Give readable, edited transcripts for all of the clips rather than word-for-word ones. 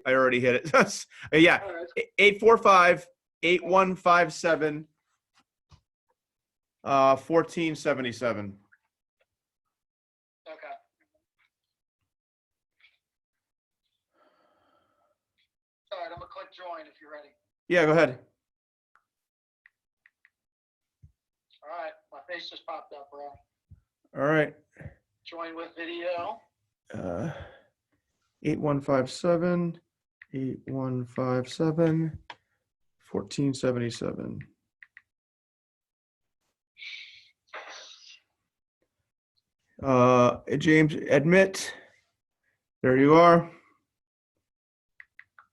I already hit it. Yeah, 845-8157, 1477. Okay. All right, I'm gonna click join if you're ready. Yeah, go ahead. All right, my face just popped up, bro. All right. Join with video. 8157, 1477. James, admit. There you are.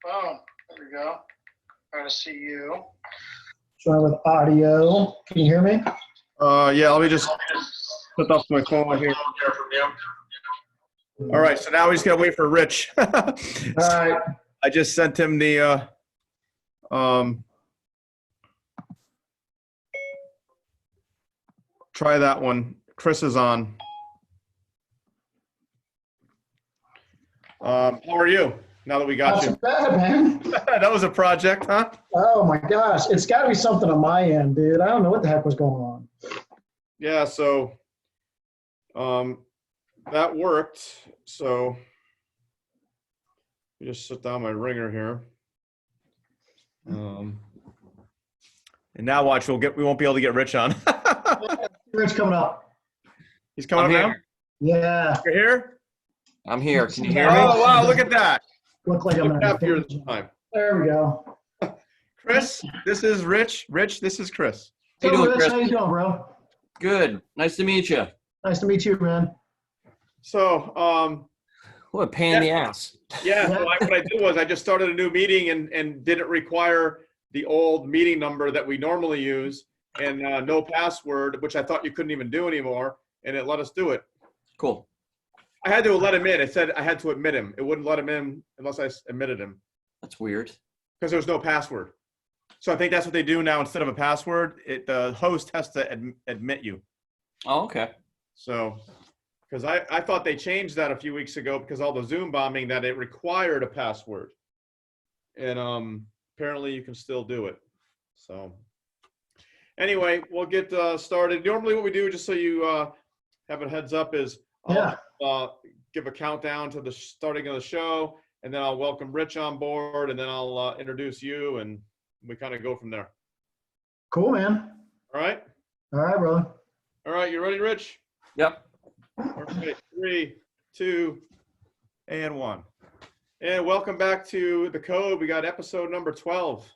Boom. There we go. Trying to see you. Try with audio. Can you hear me? Yeah, let me just put up my phone here. All right, so now we just gotta wait for Rich. All right. I just sent him the try that one. Chris is on. How are you? Now that we got Not you. too bad, man. That was a project, huh? Oh my gosh, it's got to be something on my end, dude. I don't know what the heck was going on. Yeah, so that worked. So let me just sit down my ringer here. And now watch, we won't be able to get Rich on. Rich coming up. He's coming up now? Yeah. You're here? I'm here. Can you hear me? Oh, wow, look at that. Look like I'm Happier this time. There we go. Chris, this is Rich. Rich, this is Chris. How you doing, Rich, Chris? how you doing, bro? Good. Nice to meet you. Nice to meet you, man. So, What a pain in the ass. yeah, so what I did was I just started a new meeting and didn't require the old meeting number that we normally use and no password, which I thought you couldn't even do anymore, and it let us do it. Cool. I had to let him in. It said I had to admit him. It wouldn't let him in unless I admitted him That's weird. because there was no password. So I think that's what they do now. Instead of a password, the host has to admit you. Oh, okay. So, because I thought they changed that a few weeks ago because all the Zoom bombing that it required a password. And apparently you can still do it. So anyway, we'll get started. Normally what we do, just so you have a heads up, is I'll give a countdown to the starting of the show, and then I'll welcome Rich on board, and then I'll introduce you, and we kind of go from there. Cool, man. All right? All right, brother. All right, you ready, Rich? Yep. Okay, 3, 2, and 1. And welcome back to The Code. We got episode number 12.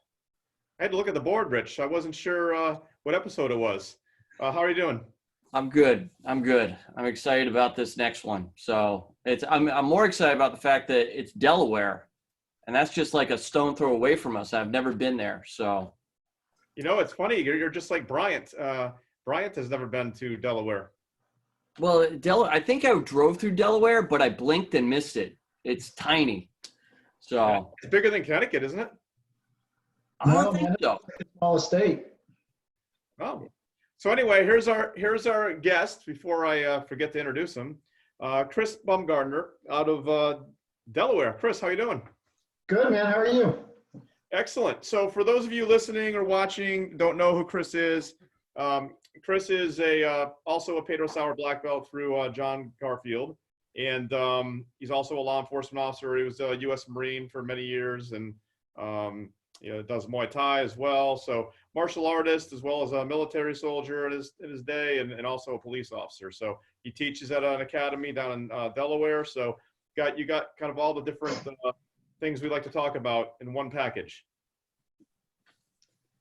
I had to look at the board, Rich. I wasn't sure what episode it was. How are you doing? I'm good. I'm good. I'm excited about this next one. So I'm more excited about the fact that it's Delaware, and that's just like a stone throw away from us. I've never been there. So, you know, it's funny. You're just like Bryant. Bryant has never been to Delaware. well, I think I drove through Delaware, but I blinked and missed it. It's tiny. So It's bigger than Connecticut, isn't it? I don't No, think man, so. it's a small estate. Oh. So anyway, here's our guest. Before I forget to introduce him, Chris Bumgartner out of Delaware. Chris, how you doing? Good, man. How are you? Excellent. So for those of you listening or watching, don't know who Chris is. Chris is also a Pedro Sauer black belt through John Garfield, and he's also a law enforcement officer. He was a U.S. Marine for many years, and does Muay Thai as well. So martial artist as well as a military soldier in his day, and also a police officer. So he teaches at an academy down in Delaware. So you got kind of all the different things we like to talk about in one package.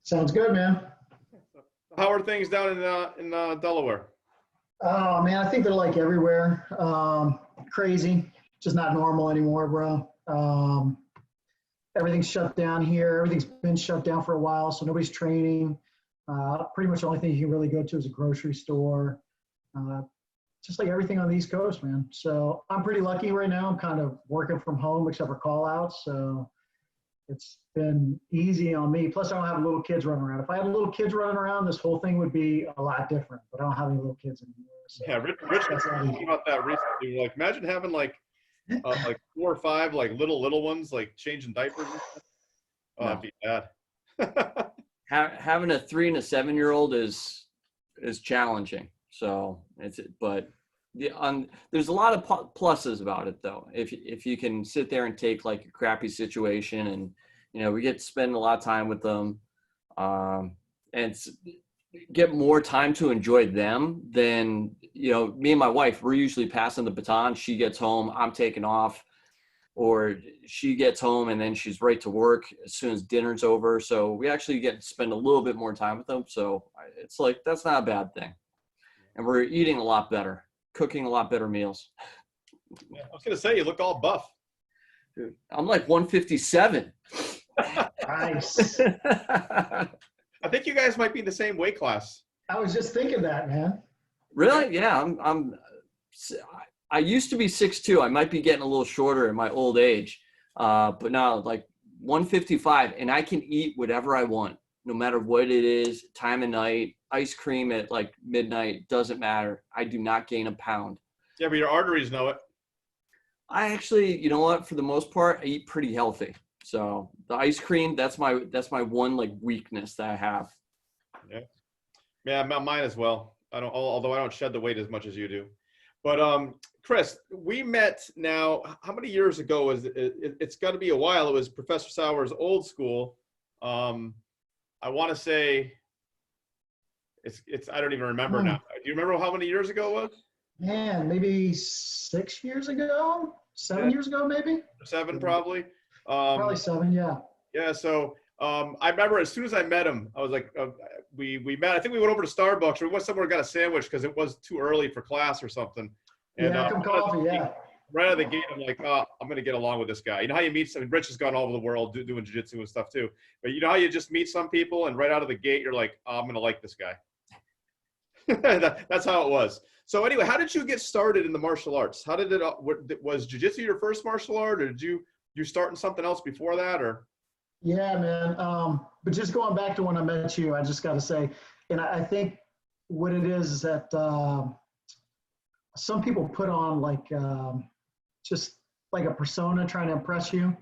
Sounds good, man. How are things down in Delaware? Oh, man, I think they're like everywhere. Crazy. Just not normal anymore, bro. Everything's shut down here. Everything's been shut down for a while, so nobody's training. Pretty much the only thing you can really go to is a grocery store. Just like everything on the East Coast, man. So I'm pretty lucky right now. I'm kind of working from home except for call outs. So it's been easy on me. Plus I don't have little kids running around. If I had little kids running around, this whole thing would be a lot different, but I don't have any little kids anymore. So Yeah, Rich was talking about that recently. Like, imagine having like like 4 or 5, like little ones, like changing diapers and stuff. Oh, No. that'd be bad. Having a 3 and a 7-year-old is challenging. So there's a lot of pluses about it though. If you can sit there and take like a crappy situation, and we get to spend a lot of time with them, and get more time to enjoy them than me and my wife. We're usually passing the baton. She gets home, I'm taking off, or she gets home and then she's right to work as soon as dinner's over. So we actually get to spend a little bit more time with them. So it's like, that's not a bad thing. And we're eating a lot better, cooking a lot better meals. Yeah, I was going to say, you look all buff. Dude, I'm like 157. Nice. I think you guys might be in the same weight class. I was just thinking that, man. Really? Yeah. I used to be 6'2". I might be getting a little shorter in my old age. But now like 155, and I can eat whatever I want, no matter what it is, time of night, ice cream at like midnight, doesn't matter. I do not gain a pound. Yeah, but your arteries know it. I actually, you know what, for the most part, I eat pretty healthy. So the ice cream, that's my one like weakness that I have. Yeah, mine as well. Although I don't shed the weight as much as you do. But Chris, we met now. How many years ago was it? It's got to be a while. It was Professor Sauer's old school. I want to say it's. I don't even remember now. Do you remember how many years ago it was? Man, maybe 6 years ago, 7 years ago, maybe. 7 probably. Probably 7, yeah. Yeah. So I remember as soon as I met him, I was like, we met. I think we went over to Starbucks, or we went somewhere and got a sandwich because it was too early for class or something. And Yeah, some coffee, yeah. right out of the gate, I'm like, oh, I'm going to get along with this guy. You know how you meet Rich has gone all over the world doing jiu-jitsu and stuff too. But you know how you just meet some people and right out of the gate, you're like, oh, I'm going to like this guy. That's how it was. So anyway, how did you get started in the martial arts? How did was jiu-jitsu your first martial art, or did you start in something else before that, or? Yeah, man. But just going back to when I met you, I just got to say, and I think what it is that some people put on like just like a persona trying to impress you,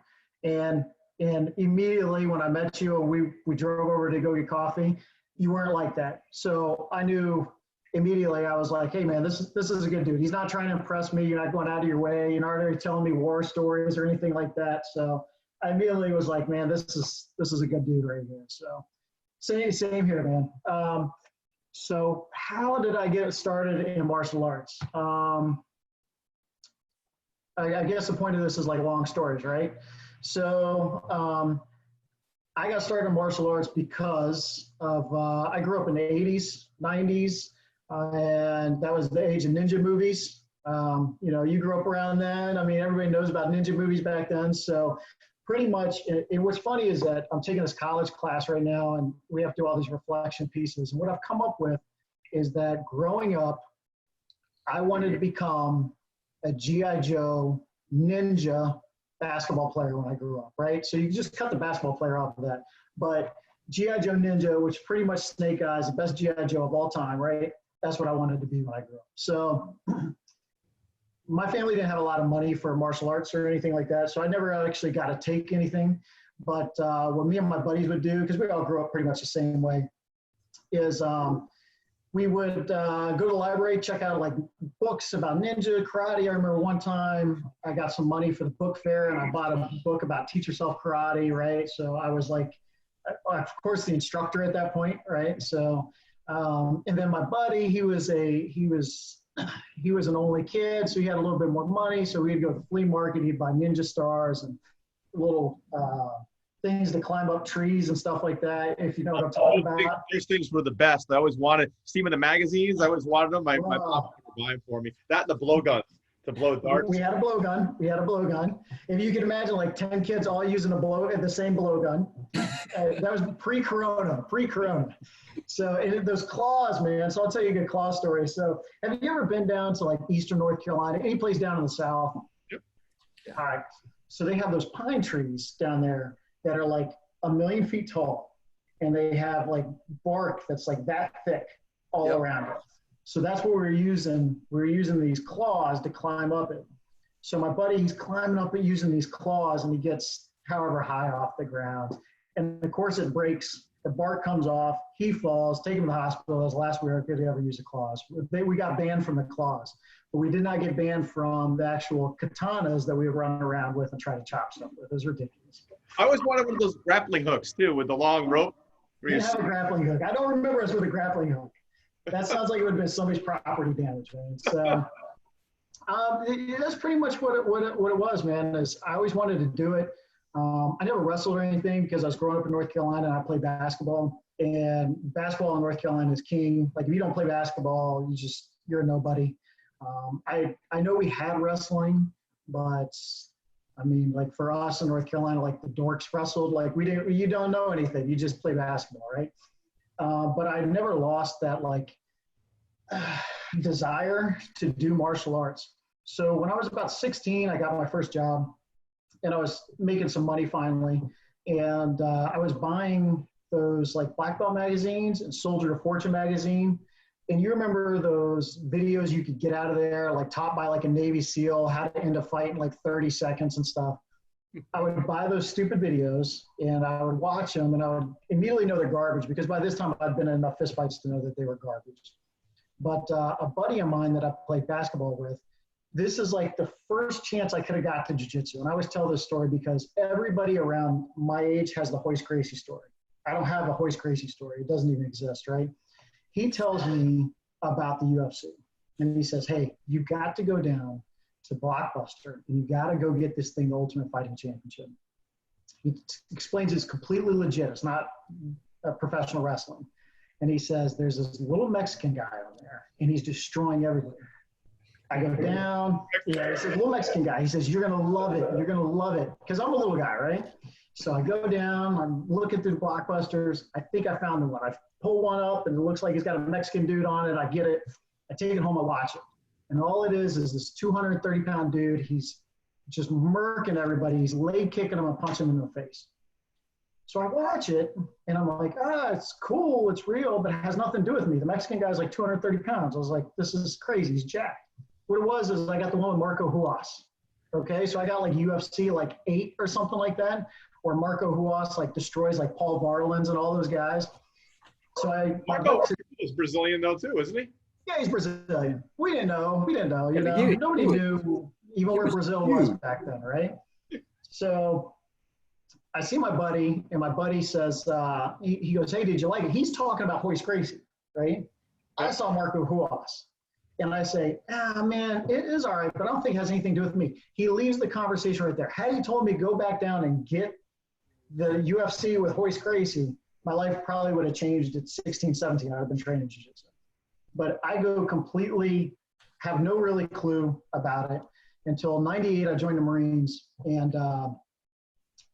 and immediately when I met you and we drove over to go get coffee, you weren't like that. So I knew immediately. I was like, hey man, this is a good dude. He's not trying to impress me. You're not going out of your way. You're not already telling me war stories or anything like that. So I immediately was like, man, this is a good dude right here. So same here, man. So how did I get started in martial arts? I guess the point of this is like long stories, right? So I got started in martial arts because of I grew up in the 80s, 90s, and that was the age of ninja movies. You grew up around then. I mean, everybody knows about ninja movies back then. So pretty much, and what's funny is that I'm taking this college class right now, and we have to do all these reflection pieces. And what I've come up with is that growing up, I wanted to become a G.I. Joe ninja basketball player when I grew up, right? So you just cut the basketball player off of that. But G.I. Joe Ninja, which pretty much Snake Eyes, the best G.I. Joe of all time, right? That's what I wanted to be when I grew up. So my family didn't have a lot of money for martial arts or anything like that, so I never actually got to take anything. But what me and my buddies would do, because we all grew up pretty much the same way, is we would go to the library, check out like books about ninja, karate. I remember one time I got some money for the book fair and I bought a book about teach yourself karate, right? So I was like, of course, the instructor at that point, right? So, and then my buddy, he was an only kid, so he had a little bit more money. So we'd go to the flea market, he'd buy ninja stars and little things to climb up trees and stuff like that, if you know what I'm talking about. These things were the best. I always wanted, see them in the magazines, I always wanted them. My mom would buy them for me. That and the blowguns to blow darts. We had a blowgun. If you can imagine like 10 kids all using the same blowgun. That was pre-corona. So those claws, man. So I'll tell you a good claw story. So have you ever been down to like Eastern North Carolina, any place down in the South? Yep. All right. So they have those pine trees down there that are like 1,000,000 feet tall, and they have like bark that's like that thick all around it. So that's what we're using. We're using these claws to climb up it. So my buddy, he's climbing up and using these claws, and he gets however high off the ground. And of course it breaks. The bark comes off. He falls. Take him to the hospital. That was the last we could ever use the claws. We got banned from the claws, but we did not get banned from the actual katanas that we would run around with and try to chop stuff with. It was ridiculous. I always wanted one of those grappling hooks too, with the long rope. We didn't have a grappling hook. I don't remember us with a grappling hook. That sounds like it would have been somebody's property damage, man. So that's pretty much what it was, man. Is I always wanted to do it. I never wrestled or anything because I was growing up in North Carolina and I played basketball. And basketball in North Carolina is king. Like if you don't play basketball, you're a nobody. I know we had wrestling, but I mean, like for us in North Carolina, like the dorks wrestled. Like you don't know anything. You just play basketball, right? But I never lost that desire to do martial arts. So when I was about 16, I got my first job, and I was making some money finally. And I was buying those like Blackbelt magazines and Soldier of Fortune magazine. And you remember those videos you could get out of there, like taught by like a Navy SEAL, how to end a fight in like 30 seconds and stuff. I would buy those stupid videos and I would watch them, and I would immediately know they're garbage because by this time I'd been in enough fistfights to know that they were garbage. But a buddy of mine that I played basketball with, this is like the first chance I could have got to jiu-jitsu. And I always tell this story because everybody around my age has the Hoist Gracie story. I don't have a Hoist Gracie story. It doesn't even exist, right? He tells me about the UFC. And he says, hey, you got to go down to Blockbuster, and you got to go get this thing, the Ultimate Fighting Championship. He explains it's completely legit. It's not professional wrestling. And he says, there's this little Mexican guy on there, and he's destroying everywhere. I go down. Yeah, he's a little Mexican guy. He says, you're going to love it. You're going to love it. Because I'm a little guy, right? So I go down. I'm looking through the Blockbusters. I think I found one. I pull one up, and it looks like he's got a Mexican dude on it. I get it. I take it home. I watch it. And all it is this 230-pound dude. He's just murking everybody. He's leg kicking them and punching them in the face. So I watch it, and I'm like, it's cool. It's real, but it has nothing to do with me. The Mexican guy's like 230 pounds. I was like, this is crazy. He's jacked. What it was is I got the one with Marco Huas. Okay, so I got like UFC like 8 or something like that, where Marco Huas like destroys like Paul Varelans and all those guys. So Marco is Brazilian though too, isn't he? Yeah, he's Brazilian. We didn't know. You know, nobody knew even where Brazil was back then, right? So I see my buddy, and my buddy says, he goes, hey, did you like it? He's talking about Hoist Gracie, right? I saw Marco Huas. And I say, man, it is all right, but I don't think it has anything to do with me. He leaves the conversation right there. Had he told me go back down and get the UFC with Hoist Gracie, my life probably would have changed at 16, 17. I'd have been training jiu-jitsu. But I go completely, have no really clue about it until 98. I joined the Marines, and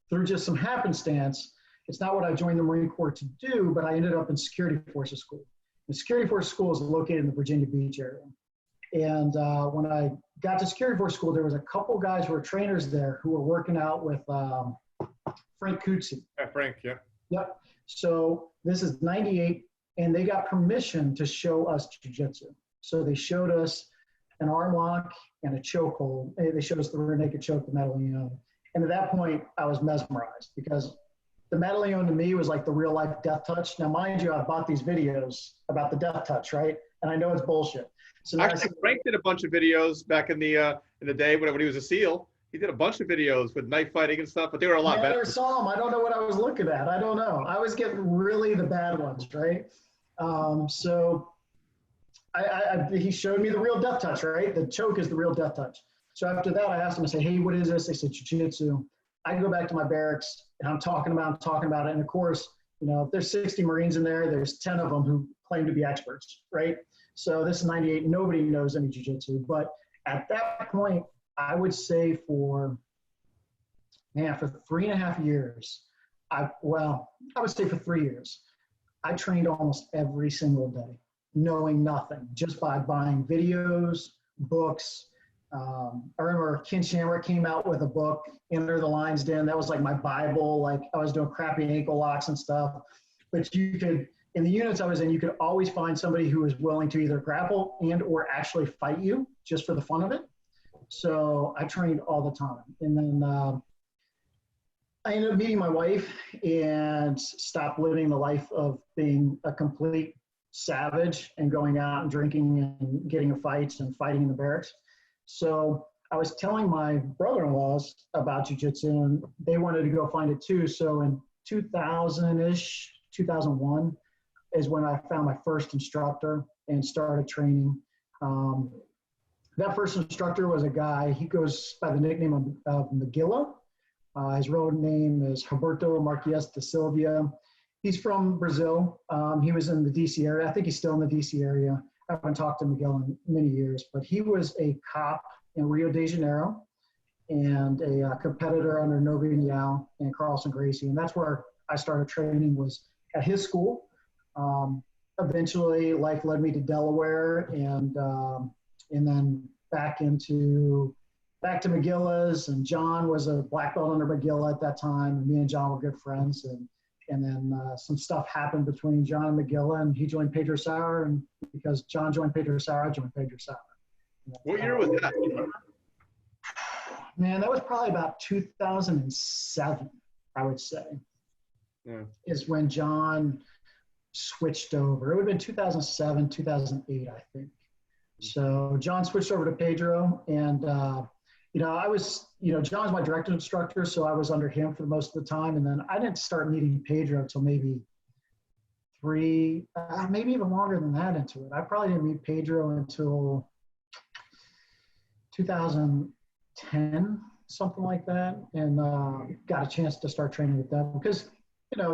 through just some happenstance, it's not what I joined the Marine Corps to do, but I ended up in Security Forces School. The Security Force School is located in the Virginia Beach area. And when I got to Security Force School, there was a couple guys who were trainers there who were working out with Frank Kutsi. Yeah, Frank, yeah. Yep. So this is 98, and they got permission to show us jiu-jitsu. So they showed us an arm lock and a chokehold. They showed us the rear naked choke, the medallion. And at that point, I was mesmerized because the medallion to me was like the real life death touch. Now, mind you, I bought these videos about the death touch, right? And I know it's bullshit. So actually, Frank did a bunch of videos back in the day when he was a SEAL. He did a bunch of videos with knife fighting and stuff, but they were a lot better. I never saw them. I don't know what I was looking at. I don't know. I was getting really the bad ones, right? So he showed me the real death touch, right? The choke is the real death touch. So after that, I asked him, I said, hey, what is this? They said, jiu-jitsu. I go back to my barracks, and I'm talking about it. And of course, you know, if there's 60 Marines in there, there's 10 of them who claim to be experts, right? So this is 98. Nobody knows any jiu-jitsu. But at that point, I would say for 3.5 years, I would say for 3 years, I trained almost every single day, knowing nothing, just by buying videos, books. I remember Ken Shamrock came out with a book, Enter the Lion's Den. That was like my Bible. Like I was doing crappy ankle locks and stuff. But you could, in the units I was in, you could always find somebody who was willing to either grapple and or actually fight you just for the fun of it. So I trained all the time. And then I ended up meeting my wife and stopped living the life of being a complete savage and going out and drinking and getting in fights and fighting in the barracks. So I was telling my brother-in-laws about jiu-jitsu, and they wanted to go find it too. So in 2000-ish, 2001 is when I found my first instructor and started training. That first instructor was a guy, he goes by the nickname of Magilla. His real name is Roberto Marques da Silva. He's from Brazil. He was in the DC area. I think he's still in the DC area. I haven't talked to Miguel in many years, but he was a cop in Rio de Janeiro and a competitor under Novinhal and Carlson Gracie. And that's where I started training, was at his school. Eventually, life led me to Delaware and then back to McGilla's, and John was a black belt under McGilla at that time, and me and John were good friends, and then some stuff happened between John and McGilla, and he joined Pedro Sauer, and because John joined Pedro Sauer, I joined Pedro Sauer. What year was that? Man, that was probably about 2007, I would say, is when John switched over. It would have been 2007, 2008, I think. So John switched over to Pedro, and John's my direct instructor, so I was under him for most of the time. And then I didn't start meeting Pedro until maybe maybe even longer than that into it. I probably didn't meet Pedro until 2010, something like that, and got a chance to start training with them because,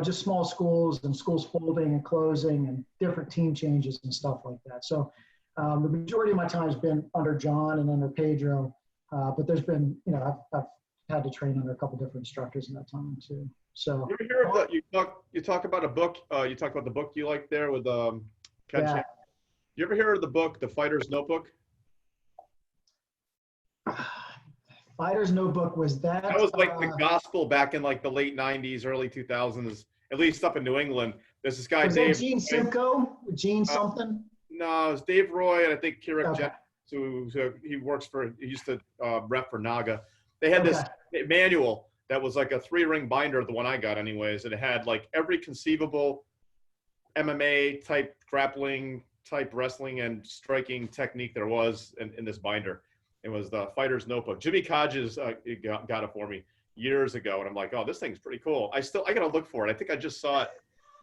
just small schools and schools folding and closing and different team changes and stuff like that. So the majority of my time has been under John and under Pedro. But there's been, I've had to train under a couple different instructors in that time too. So you ever hear of you talk about a book, you talk about the book you like there with Ken yeah. You ever hear of the book, The Fighter's Notebook? Fighter's Notebook, was that? That was like the gospel back in like the late 90s, early 2000s, at least up in New England. There's this guy, was Dave. that Gene Simcoe? Gene something? No, it's Dave Roy, and I think Kieran Okay. So he used to rep for Naga. They had this manual that was like a 3-ring binder, the one I got anyways, and it had like every conceivable MMA type grappling type wrestling and striking technique there was in this binder. It was the Fighter's Notebook. Jimmy Kodges got it for me years ago, and I'm like, oh, this thing's pretty cool. I gotta look for it. I think I just saw it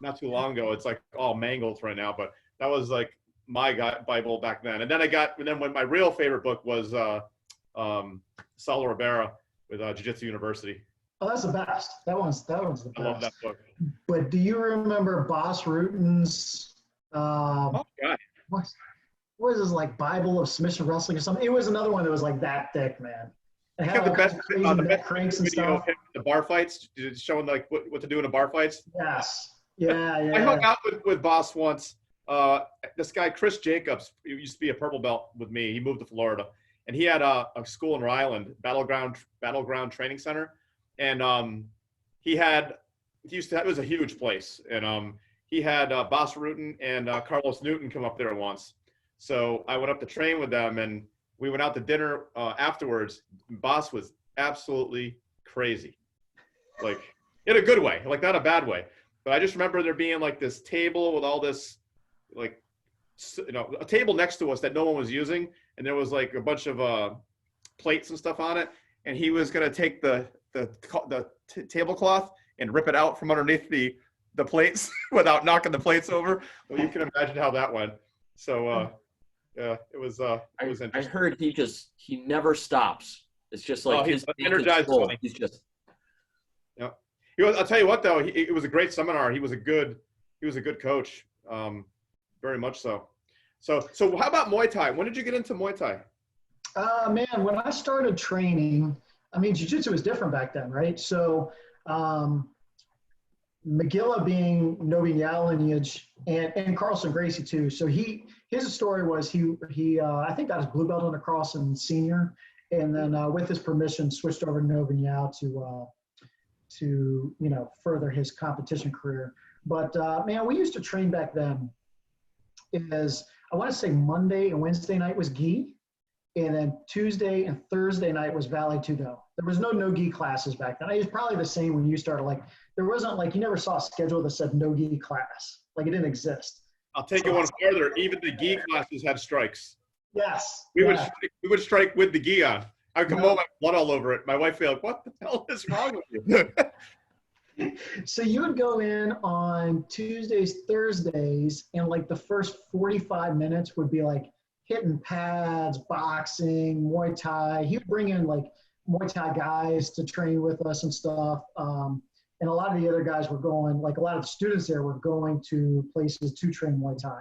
not too long ago. It's like all mangled right now, but that was like my Bible back then. And then when my real favorite book was Sauer Rivera with Jiu-Jitsu University. Oh, that's the best. That one's the best. I love that book. But do you remember Boss Rutan's? Oh God. What was this, like Bible of Submission Wrestling or something? It was another one that was like that thick, man. It had The all best, kinds of the crazy neck best cranks and video of stuff. him in the bar fights, showing like what to do in the bar fights. Yes. Yeah. I hung out with Boss once. This guy, Chris Jacobs, he used to be a purple belt with me. He moved to Florida, and he had a school in Rhode Island, Battleground Training Center. And it was a huge place. And he had Boss Rutan and Carlos Newton come up there once. So I went up to train with them, and we went out to dinner afterwards. Boss was absolutely crazy, like in a good way, like not a bad way. But I just remember there being like this table with all this, like, a table next to us that no one was using, and there was like a bunch of plates and stuff on it. And he was gonna take the tablecloth and rip it out from underneath the plates without knocking the plates over. Well, you can imagine how that went. So yeah, it was interesting. I heard he never stops. It's just like he's his energized. He's just. Yeah. I'll tell you what though, it was a great seminar. He was a good coach. Very much so. So how about Muay Thai? When did you get into Muay Thai? Man, when I started training, I mean, jiu-jitsu was different back then, right? So McGilla being Novinhal lineage and Carlson Gracie too. So his story was he I think got his blue belt under Carlson senior, and then with his permission switched over to Novinhal to further his competition career. But man, we used to train back then. I want to say Monday and Wednesday night was gi, And then Tuesday and Thursday night was Vale Tudo. There was no gi classes back then. It was probably the same when you started. Like, there wasn't, like, you never saw a schedule that said no gi class. Like, it didn't exist. I'll take it one further. Even the gi classes had strikes. Yes. We yeah. would strike with the gi on. I would come home, I have blood all over it. My wife would be like, "What the hell is wrong with you?" So you would go in on Tuesdays, Thursdays, and like the first 45 minutes would be like hitting pads, boxing, Muay Thai. He would bring in like Muay Thai guys to train with us and stuff. And a lot of the other guys were going, like a lot of the students there were going to places to train Muay Thai.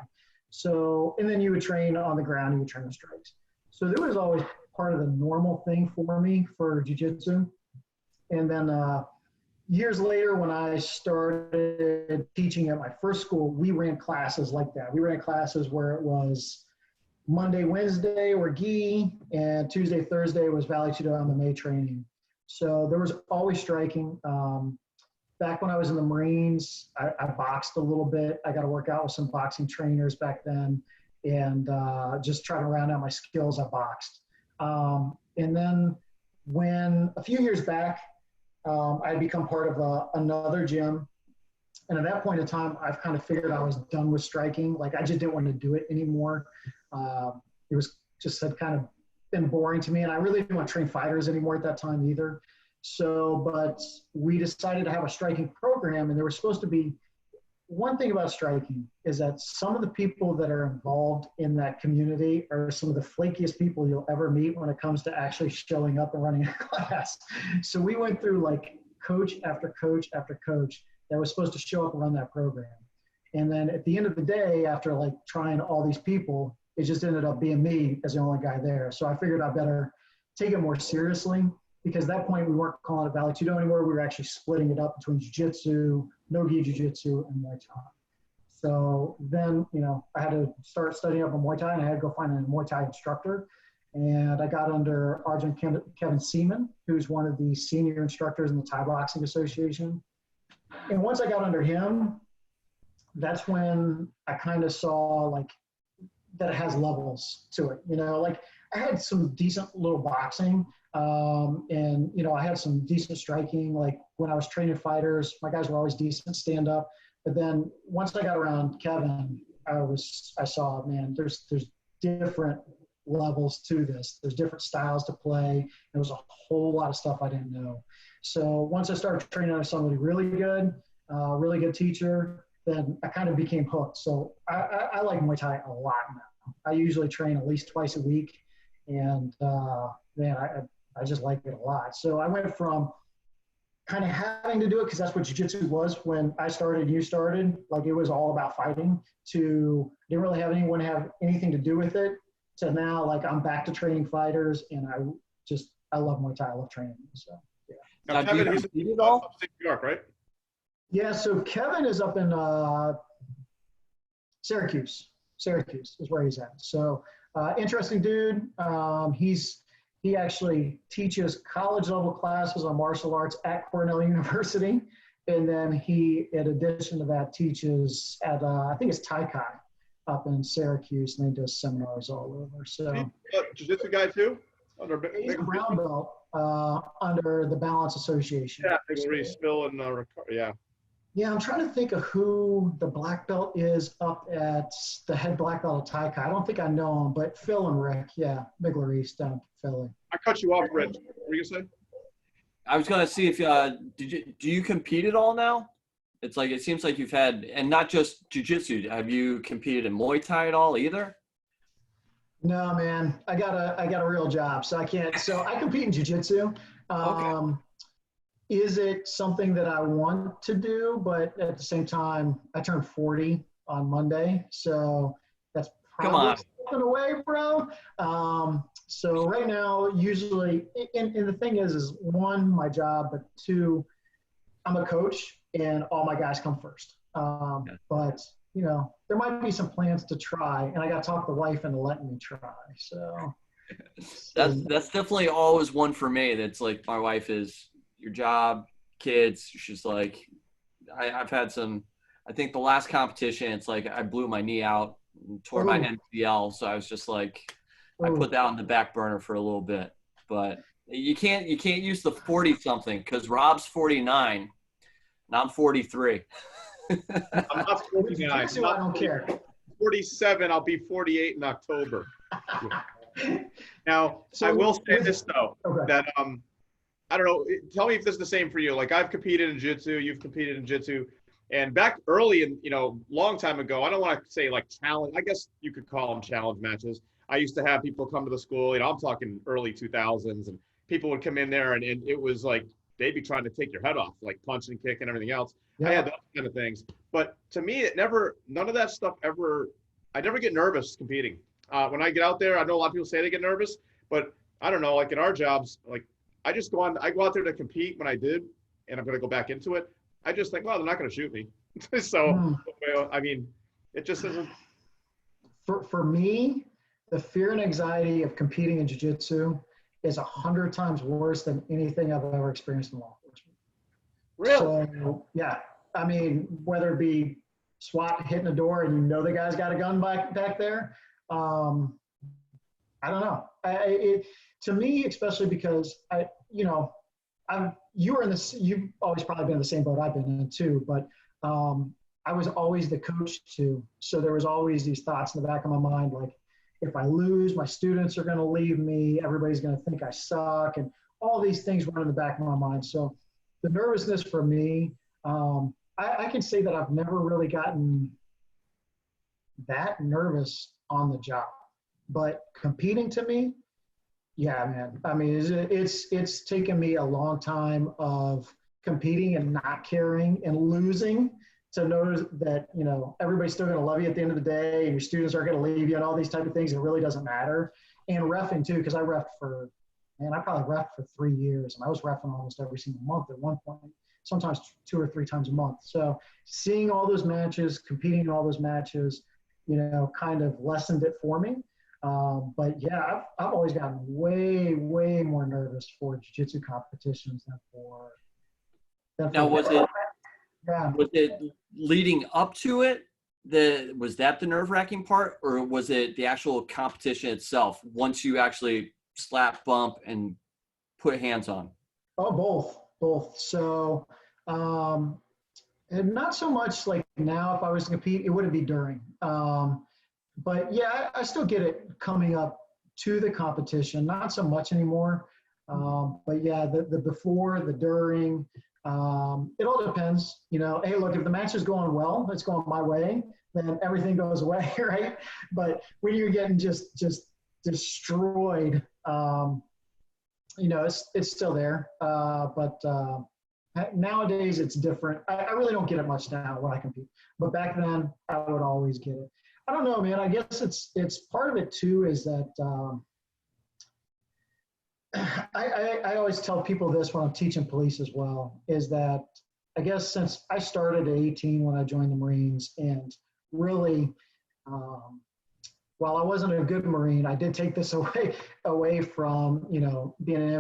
So, and then you would train on the ground, you would train the strikes. So there was always part of the normal thing for me for jiu-jitsu. And then years later, when I started teaching at my first school, we ran classes like that. We ran classes where it was Monday, Wednesday were gi, and Tuesday, Thursday was Vale Tudo MMA training. So there was always striking. Back when I was in the Marines, I boxed a little bit. I got to work out with some boxing trainers back then, and just trying to round out my skills, I boxed. And then when a few years back, I had become part of another gym. And at that point in time, I've kind of figured I was done with striking. Like, I just didn't want to do it anymore. It was just had kind of been boring to me. And I really didn't want to train fighters anymore at that time either. So, but we decided to have a striking program, and there was supposed to be one thing about striking is that some of the people that are involved in that community are some of the flakiest people you'll ever meet when it comes to actually showing up and running a class. So we went through like coach after coach after coach that was supposed to show up and run that program. And then at the end of the day, after like trying all these people, it just ended up being me as the only guy there. So I figured I better take it more seriously, because at that point we weren't calling it Vale Tudo anymore. We were actually splitting it up between jiu-jitsu, no-gi jiu-jitsu, and Muay Thai. So then, you know, I had to start studying up on Muay Thai, and I had to go find a Muay Thai instructor. And I got under Arjun Kevin Seaman, who's one of the senior instructors in the Thai Boxing Association. And once I got under him, that's when I kind of saw like that it has levels to it. You know, like I had some decent little boxing, and, you know, I had some decent striking. Like when I was training fighters, my guys were always decent stand up. But then once I got around Kevin, I saw, man, there's different levels to this. There's different styles to play. There was a whole lot of stuff I didn't know. So once I started training under somebody really good teacher, then I kind of became hooked. So I like Muay Thai a lot now. I usually train at least twice a week, and man, I just like it a lot. So I went from kind of having to do it because that's what jiu-jitsu was when I started, you started, like it was all about fighting, to didn't really have anyone have anything to do with it, to now like I'm back to training fighters, and I love Muay Thai. I love training. So yeah. Now, Kevin, he's in upstate New York, right? Yeah, so Kevin is up in Syracuse. Syracuse is where he's at. So interesting dude. He actually teaches college level classes on martial arts at Cornell University. And then he, in addition to that, teaches at, I think it's Tai Chi up in Syracuse, and he does seminars all over. So jiu-jitsu guy too? He's a brown belt under the Balance Association. Yeah, Phil and yeah. Yeah, I'm trying to think of who the black belt is up at the head black belt of Tai Chi. I don't think I know him, but Phil and Rick, yeah, Migler down in Philly. I cut you off, Rich. What were you gonna say? I was gonna see if do you compete at all now? It's like it seems like you've had, and not just jiu-jitsu. Have you competed in Muay Thai at all either? No, man. I got a real job, so I can't. So I compete in jiu-jitsu. Okay. Is it something that I want to do? But at the same time, I turned 40 on Monday, so that's probably stepping away, bro. So right now, usually, and the thing is one, my job, but two, I'm a coach, and all my guys come first. But you know, there might be some plans to try, and I got to talk the wife into letting me try. So that's definitely always one for me. That's like my wife is your job, kids. She's like, I've had some. I think the last competition, it's like I blew my knee out, tore my MCL. So I was just like, I Ooh. put that on the back burner for a little bit. But you can't use the 40 something because Rob's 49 and I'm 43. I'm not 49. I'm Jiu-jitsu, not I don't care. 47. I'll be 48 in October. Now, So I will say with- this though, Okay. that I don't know. Tell me if this is the same for you. Like I've competed in jiu-jitsu, you've competed in jiu-jitsu, and back early in long time ago. I don't want to say like challenge. I guess you could call them challenge matches. I used to have people come to the school. I'm talking early 2000s, and people would come in there, and it was like they'd be trying to take your head off, like punch and kick and everything else. Yeah. I had those kind of things, but to me, none of that stuff ever. I never get nervous competing. When I get out there, I know a lot of people say they get nervous, but I don't know. Like in our jobs, like I go out there to compete when I did, and I'm going to go back into it. I just think, well, they're not going to shoot me. So, I mean, it just isn't. For me, the fear and anxiety of competing in jiu-jitsu is 100 times worse than anything I've ever experienced in law enforcement. Really? So, yeah. I mean, whether it be SWAT hitting a door and the guy's got a gun back there, I don't know. To me, especially because you've always probably been in the same boat I've been in too, but I was always the coach too. So there was always these thoughts in the back of my mind, like if I lose, my students are going to leave me, everybody's going to think I suck, and all these things run in the back of my mind. So the nervousness for me, I can say that I've never really gotten that nervous on the job, but competing to me, yeah, man. I mean, it's taken me a long time of competing and not caring and losing to know that, everybody's still going to love you at the end of the day and your students are going to leave you and all these type of things. It really doesn't matter. And reffing too, because I probably reffed for 3 years, and I was reffing almost every single month at one point, sometimes 2 or 3 times a month. So seeing all those matches, competing in all those matches, kind of lessened it for me. But yeah, I've always gotten way, way more nervous for jiu-jitsu competitions than for. Now, was it Yeah. was it leading up to it? Was that the nerve-wracking part, or was it the actual competition itself once you actually slap, bump, and put hands on? Oh, both. So, and not so much like now. If I was to compete, it wouldn't be during. But yeah, I still get it coming up to the competition. Not so much anymore. But yeah, the before, the during. It all depends. Hey, look, if the match is going well, it's going my way, then everything goes away, right? But when you're getting just destroyed, it's still there. But nowadays it's different. I really don't get it much now when I compete. But back then, I would always get it. I don't know, man. I guess it's part of it too is that I always tell people this when I'm teaching police as well, is that I guess since I started at 18 when I joined the Marines, and really, while I wasn't a good Marine, I did take this away from, being an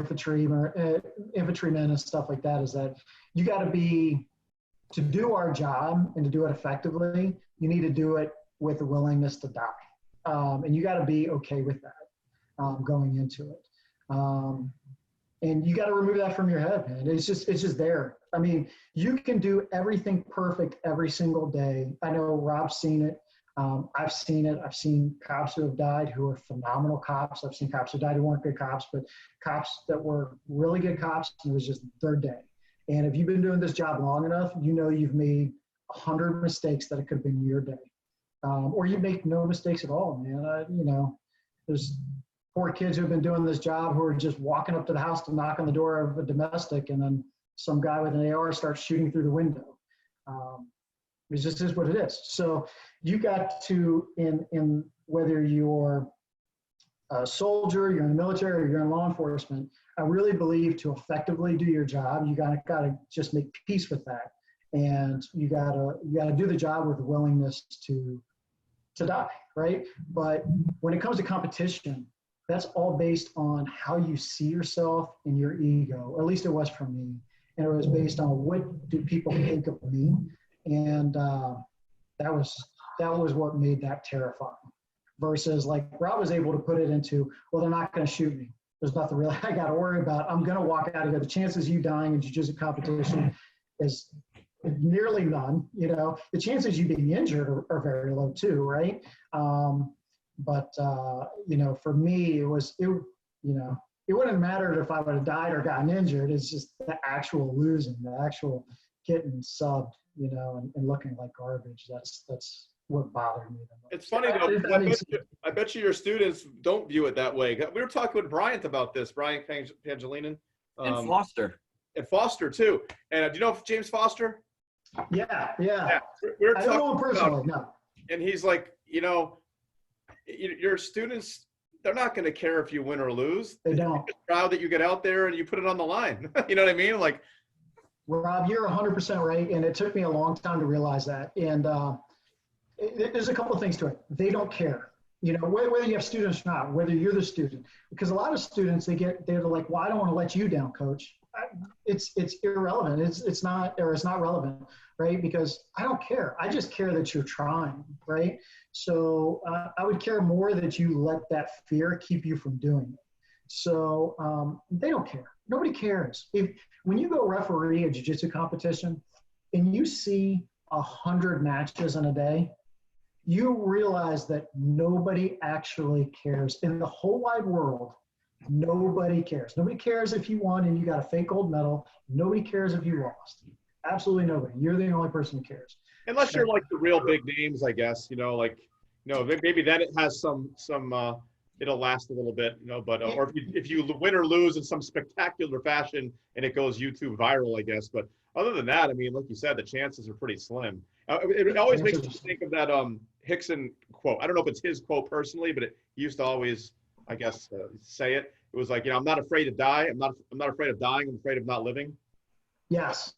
infantryman and stuff like that, is that you got to do our job and to do it effectively, you need to do it with a willingness to die. And you got to be okay with that going into it. And you got to remove that from your head, man. It's just there. I mean, you can do everything perfect every single day. I know Rob's seen it. I've seen it. I've seen cops who have died who are phenomenal cops. I've seen cops who died who weren't good cops, but cops that were really good cops, and it was just their day. And if you've been doing this job long enough, you've made 100 mistakes that it could have been your day. Or you make no mistakes at all, man. There's poor kids who've been doing this job who are just walking up to the house to knock on the door of a domestic, and then some guy with an AR starts shooting through the window. It just is what it is. So you got to, in whether you're a soldier, you're in the military, or you're in law enforcement, I really believe to effectively do your job, you gotta just make peace with that, and you gotta do the job with a willingness to die, right? But when it comes to competition, that's all based on how you see yourself and your ego, or at least it was for me. And it was based on what do people think of me, and that was what made that terrifying. versus like Rob was able to put it into, well, they're not going to shoot me. There's nothing really I got to worry about. I'm going to walk out and go, the chances of you dying in jiu-jitsu competition is nearly none. You know, the chances of you being injured are very low too, right? You know, for me, it wouldn't have mattered if I would have died or gotten injured. It's just the actual losing, the actual getting subbed, you know, and looking like garbage. That's what bothered me the most. It's funny though. I bet you your students don't view it that way. We were talking with Bryant about this, Bryant Pangelinan. And Foster. And Foster too. And do you know James Foster? Yeah. We were I talking don't know him personally, no. And he's like, you know, your students, they're not going to care if you win or lose. They don't. They're just proud that you get out there and you put it on the line. You know what I mean? Like, Rob, you're 100% right, and it took me a long time to realize that. And there's a couple of things to it. They don't care, you know, whether you have students or not, whether you're the student. Because a lot of students, they're like, well, I don't want to let you down, coach. It's irrelevant. It's not relevant, right? Because I don't care. I just care that you're trying, right? So I would care more that you let that fear keep you from doing it. So they don't care. Nobody cares. When you go referee a jiu-jitsu competition and you see 100 matches in a day, you realize that nobody actually cares. In the whole wide world, nobody cares. Nobody cares if you won and you got a fake gold medal. Nobody cares if you lost. Absolutely nobody. You're the only person who cares. Unless you're like the real big names, I guess, you know, like, you know, maybe then it has some it'll last a little bit, you know, but or if you win or lose in some spectacular fashion and it goes YouTube viral, I guess. But other than that, I mean, like you said, the chances are pretty slim. It always makes me think of that Hickson quote. I don't know if it's his quote personally, but he used to always, I guess, say it. It was like, you know, I'm not afraid to die. I'm not afraid of dying. I'm afraid of not living. Yes,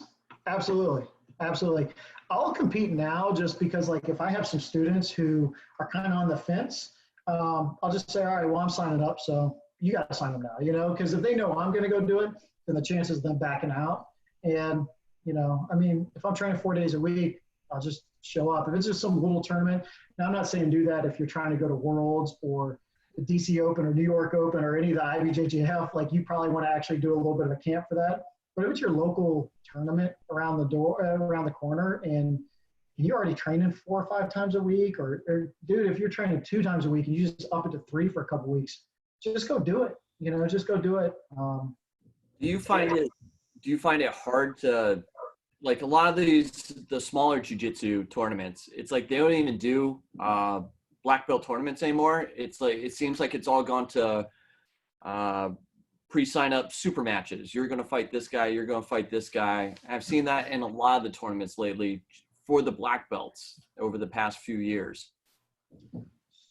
absolutely. Absolutely. I'll compete now just because, like, if I have some students who are kind of on the fence, I'll just say, all right, well, I'm signing up, so you got to sign them now, you know, because if they know I'm going to go do it, then the chances of them backing out. And, you know, I mean, if I'm training 4 days a week, I'll just show up. If it's just some little tournament, now I'm not saying do that if you're trying to go to Worlds or the DC Open or New York Open or any of the IBJJF, like you probably want to actually do a little bit of a camp for that. But if it's your local tournament around the corner and you're already training 4 or 5 times a week, or dude, if you're training 2 times a week and you just up it to 3 for a couple of weeks, just go do it. You know, just go do it. Do you find it hard to, like, a lot of the smaller jiu-jitsu tournaments, it's like they don't even do black belt tournaments anymore. It's like, it seems like it's all gone to pre-sign up super matches. You're going to fight this guy. You're going to fight this guy. I've seen that in a lot of the tournaments lately for the black belts over the past few years.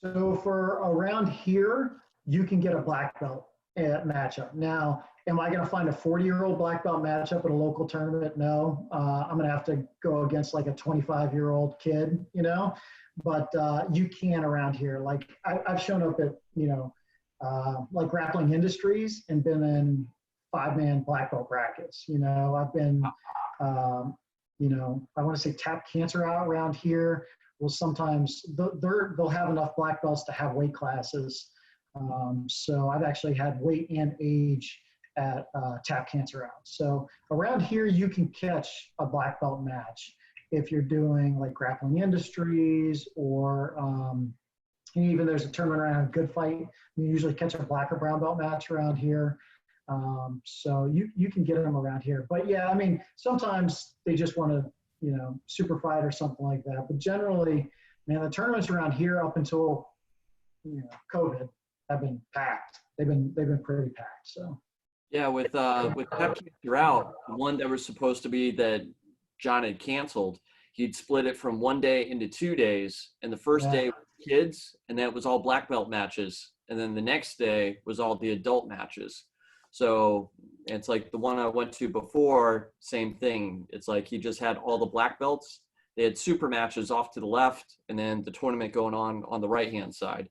So for around here, you can get a black belt matchup. Now, am I going to find a 40-year-old black belt matchup at a local tournament? No. I'm going to have to go against like a 25-year-old kid, you know, but you can around here. Like I've shown up at, you know, like Grappling Industries and been in 5-man black belt brackets. You know, I've been, you know, I want to say Tap Cancer out around here. Well, sometimes they'll have enough black belts to have weight classes. So I've actually had weight and age at Tap Cancer out. So around here, you can catch a black belt match if you're doing like Grappling Industries or even there's a tournament around Good Fight. You usually catch a black or brown belt match around here. So you can get them around here. But yeah, I mean, sometimes they just want to, you know, super fight or something like that. But generally, man, the tournaments around here up until, you know, COVID have been packed. They've been pretty packed. So yeah, with Tap Cancer out, the one that was supposed to be that John had canceled, he'd split it from 1 day into 2 days, and the first day was kids, and that was all black belt matches, and then the next day was all the adult matches. So it's like the one I went to before, same thing. It's like he just had all the black belts. They had super matches off to the left, and then the tournament going on the right-hand side.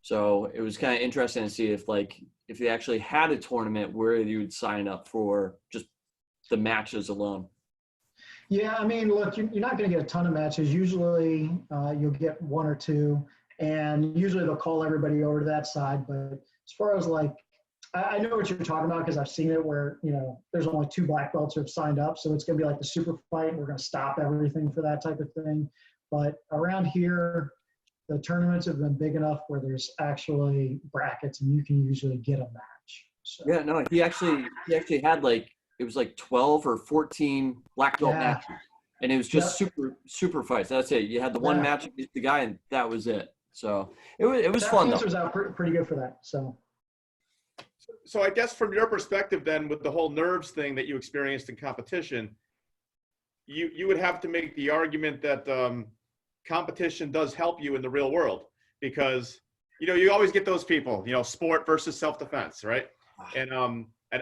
So it was kind of interesting to see if they actually had a tournament where you would sign up for just the matches alone. yeah, I mean, look, you're not going to get a ton of matches. Usually you'll get 1 or 2, And usually they'll call everybody over to that side. But as far as like, I know what you're talking about because I've seen it where, you know, there's only 2 black belts who have signed up. So it's going to be like the super fight. And we're going to stop everything for that type of thing. But around here, the tournaments have been big enough where there's actually brackets and you can usually get a match. So, Yeah, no, he actually had like, it was like 12 or 14 black belt Yeah. matches. And it was just super fights. That's it. You had the one Yeah. match against the guy and that was it. So it was that fun though. answers out pretty good for that. So I guess from your perspective then, with the whole nerves thing that you experienced in competition, you would have to make the argument that competition does help you in the real world, because, you know, you always get those people, you know, sport versus self-defense, right? And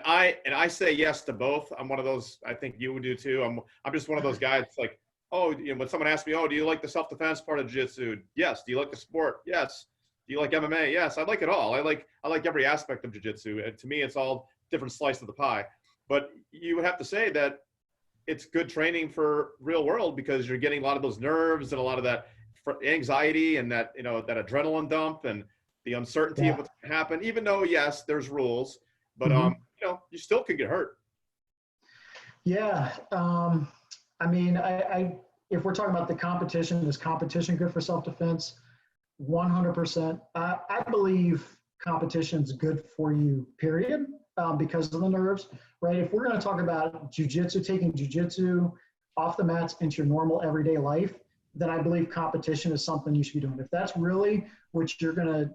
I say yes to both. I'm one of those. I think you would do too. I'm just one of those guys. It's like, oh, you know, when someone asks me, oh, do you like the self-defense part of jiu-jitsu? Yes. Do you like the sport? Yes. Do you like MMA? Yes. I like it all. I like every aspect of jiu-jitsu. And to me, it's all different slice of the pie. But you would have to say that it's good training for real world, because you're getting a lot of those nerves and a lot of that anxiety and that, you know, that adrenaline dump and the uncertainty of what's going to happen, even though, yes, there's rules, but, you know, you still could get hurt. Yeah. I mean, if we're talking about the competition, is competition good for self-defense? 100%. I believe competition's good for you, period, because of the nerves, right? If we're going to talk about jiu-jitsu, taking jiu-jitsu off the mats into your normal everyday life, then I believe competition is something you should be doing. If that's really what you're gonna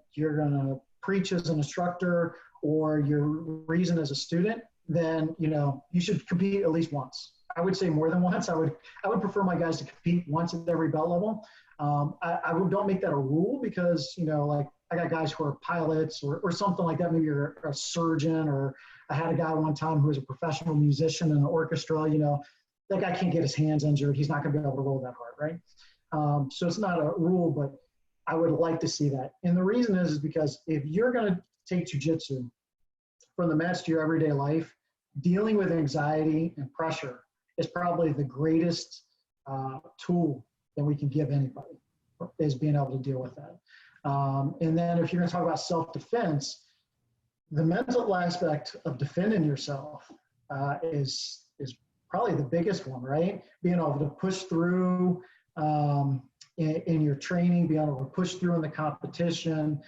preach as an instructor or your reason as a student, then, you know, you should compete at least once. I would say more than once. I would prefer my guys to compete once at every belt level. Don't make that a rule, because, you know, like I got guys who are pilots or something like that. Maybe you're a surgeon, or I had a guy one time who was a professional musician in an orchestra. You know, that guy can't get his hands injured. He's not going to be able to roll that hard, right? So it's not a rule, but I would like to see that. And the reason is because if you're going to take jiu-jitsu from the mats to your everyday life, dealing with anxiety and pressure is probably the greatest tool that we can give anybody, is being able to deal with that. And then if you're going to talk about self-defense, the mental aspect of defending yourself is probably the biggest one, right? Being able to push through in your training, being able to push through in the competition,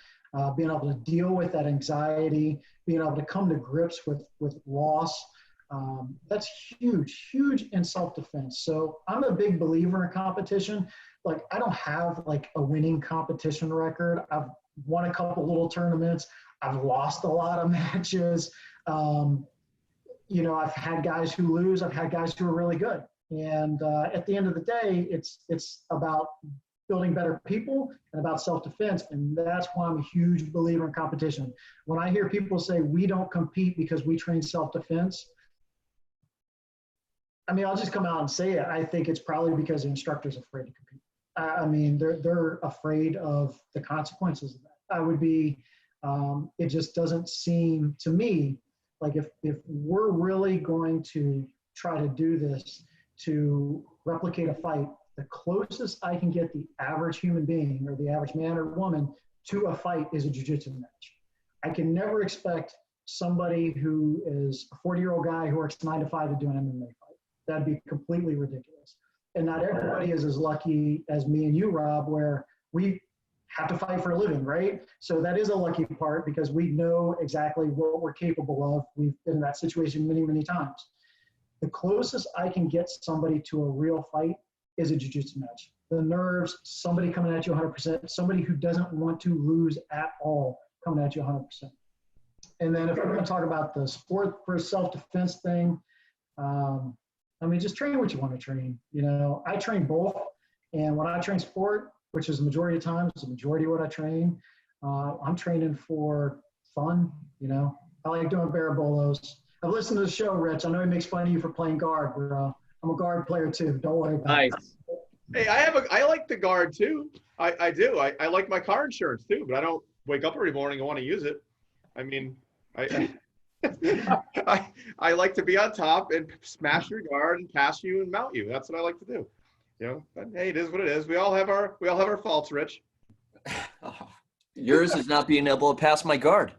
being able to deal with that anxiety, being able to come to grips with loss. That's huge in self-defense. So I'm a big believer in competition. Like, I don't have like a winning competition record. I've won a couple little tournaments. I've lost a lot of matches. You know, I've had guys who lose. I've had guys who are really good. And at the end of the day, it's about building better people and about self-defense. And that's why I'm a huge believer in competition. When I hear people say we don't compete because we train self-defense, I mean, I'll just come out and say it. I think it's probably because the instructor's afraid to compete. I mean, they're afraid of the consequences of that. I would be, it just doesn't seem to me like if we're really going to try to do this to replicate a fight, the closest I can get the average human being or the average man or woman to a fight is a jiu-jitsu match. I can never expect somebody who is a 40-year-old guy who works 9 to 5 to do an MMA fight. That'd be completely ridiculous. And not everybody is as lucky as me and you, Rob, where we have to fight for a living, right? So that is a lucky part, because we know exactly what we're capable of. We've been in that situation many, many times. The closest I can get somebody to a real fight is a jiu-jitsu match. The nerves, somebody coming at you 100%, somebody who doesn't want to lose at all coming at you 100%. And then if we're going to talk about the sport versus self-defense thing, I mean, just train what you want to train. You know, I train both. And when I train sport, which is the majority of times, the majority of what I train, I'm training for fun. You know, I like doing bare bolos. I've listened to the show, Rich. I know he makes fun of you for playing guard, bro. I'm a guard player too. Don't worry about it. Hey, I like the guard too. I do. I like my car insurance too, but I don't wake up every morning and want to use it. I mean, I like to be on top and smash your guard and pass you and mount you. That's what I like to do. You know, but hey, it is what it is. We all have our faults, Rich. Oh, yours is not being able to pass my guard.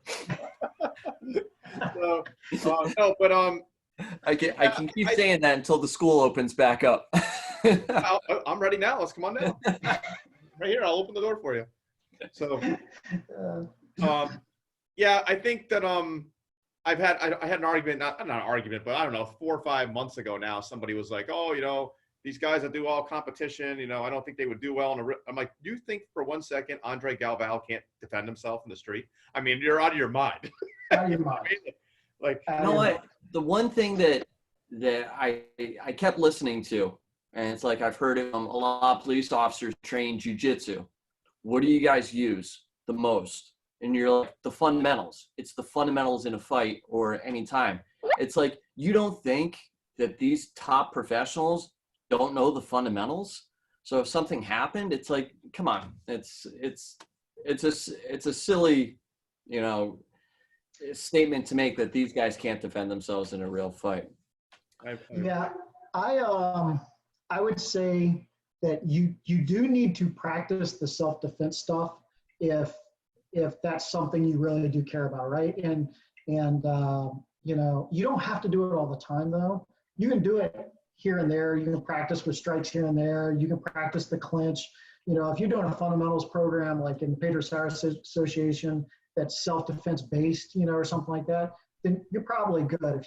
So, no, but I can keep saying that until the school opens back up. I'm ready now. Let's come on down. Right here, I'll open the door for you. So, yeah, I think that I had an argument, not an argument, but I don't know, 4 or 5 months ago now. Somebody was like, "Oh, these guys that do all competition, I don't think they would do well." I'm like, "Do you think for 1 second Andre Galvao can't defend himself in the street? I mean, you're out of your mind." Out of your mind. Like, You know what? The one thing that I kept listening to, and it's like I've heard a lot of police officers train jiu-jitsu. What do you guys use the most? And you're like, the fundamentals. It's the fundamentals in a fight or any time. It's like, you don't think that these top professionals don't know the fundamentals? So if something happened, it's like, come on. It's a silly, statement to make that these guys can't defend themselves in a real fight. Yeah, I would say that you do need to practice the self-defense stuff if that's something you really do care about, right? And you don't have to do it all the time though. You can do it here and there. You can practice with strikes here and there. You can practice the clinch. If you're doing a fundamentals program like in Pedro Sauer Association that's self-defense based, or something like that, then you're probably good.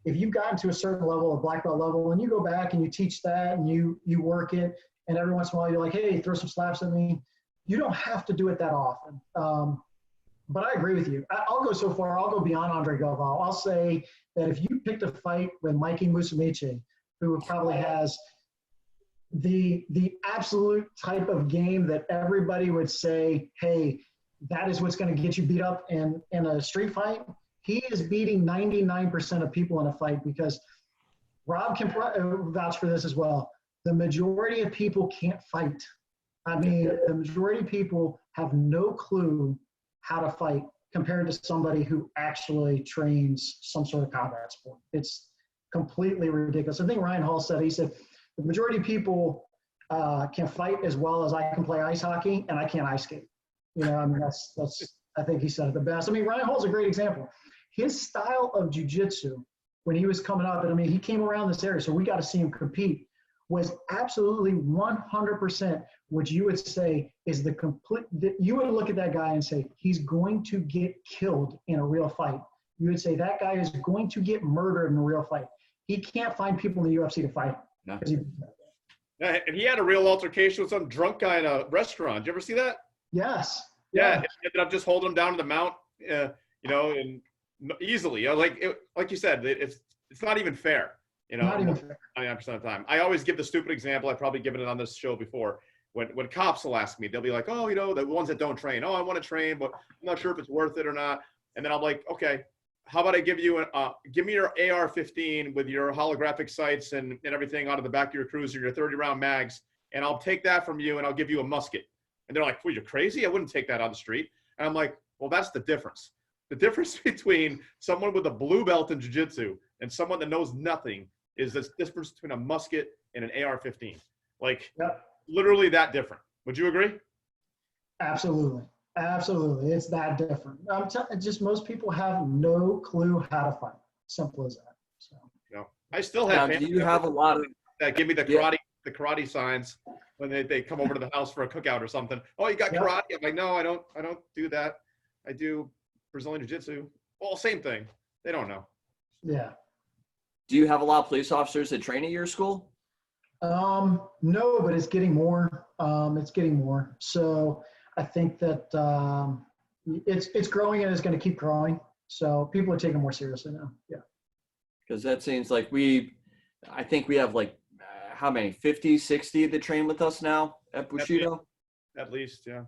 If you've gotten to a certain level, a black belt level, and you go back and you teach that and you work it, and every once in a while you're like, hey, throw some slaps at me. You don't have to do it that often. But I agree with you. I'll go so far. I'll go beyond Andre Galvao. I'll say that if you picked a fight with Mikey Musumeci, who probably has the absolute type of game that everybody would say, hey, that is what's going to get you beat up in a street fight. He is beating 99% of people in a fight because Rob can vouch for this as well. The majority of people can't fight. I mean, the majority of people have no clue how to fight compared to somebody who actually trains some sort of combat sport. It's completely ridiculous. I think Ryan Hall said, he said, the majority of people can fight as well as I can play ice hockey, and I can't ice skate. That's I think he said it the best. I mean, Ryan Hall's a great example. His style of jiu-jitsu when he was coming up, and I mean, he came around this area, so we got to see him compete, was absolutely 100% what you would say is the complete, you would look at that guy and say, he's going to get killed in a real fight. You would say that guy is going to get murdered in a real fight. He can't find people in the UFC to fight him. No. Yeah, and he had a real altercation with some drunk guy in a restaurant. Did you ever see that? Yes. Yeah. He ended up just holding him down to the mount, and easily. Like you said, it's not even fair. Not even fair. 99% of the time. I always give the stupid example. I've probably given it on this show before. When cops will ask me, they'll be like, "Oh, the ones that don't train. Oh, I want to train, but I'm not sure if it's worth it or not." And then I'm like, "Okay, how about I give you give me your AR-15 with your holographic sights and everything out of the back of your cruiser, your 30-round mags, and I'll take that from you and I'll give you a musket." And they're like, "Well, you're crazy. I wouldn't take that on the street." And I'm like, "Well, that's the difference. The difference between someone with a blue belt in jiu-jitsu and someone that knows nothing is this difference between a musket and an AR-15. Like, Yep. Literally that different. Would you agree? Absolutely. It's that different. Just most people have no clue how to fight. Simple as that. So. I still have. Now, do you have a lot of that give me the karate signs when they come over to the house for a cookout or something? Oh, you got karate? I'm like, no, I don't do that. I do Brazilian jiu-jitsu. Well, same thing. They don't know. Yeah. Do you have a lot of police officers that train at your school? No, but it's getting more. So I think that it's growing and it's going to keep growing. So people are taking it more seriously now. Yeah. Because that seems like I think we have like, how many, 50, 60 that train with us now at Bushido? At least, yeah.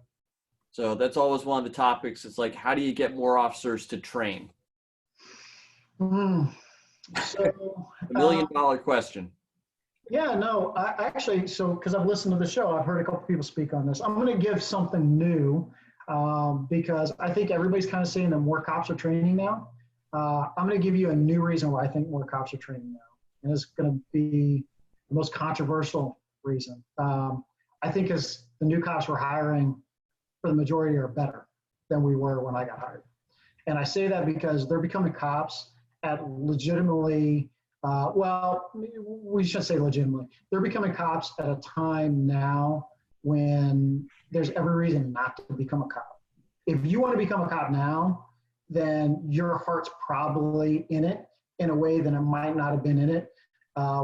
So that's always one of the topics. It's like, how do you get more officers to train? So $1 million question. Yeah, no, I actually, because I've listened to the show, I've heard a couple people speak on this. I'm going to give something new because I think everybody's kind of saying that more cops are training now. I'm going to give you a new reason why I think more cops are training now. And it's going to be the most controversial reason. I think as the new cops we're hiring, for the majority are better than we were when I got hired. And I say that because they're becoming cops at legitimately, well, we should say legitimately. They're becoming cops at a time now when there's every reason not to become a cop. If you want to become a cop now, then your heart's probably in it in a way that it might not have been in it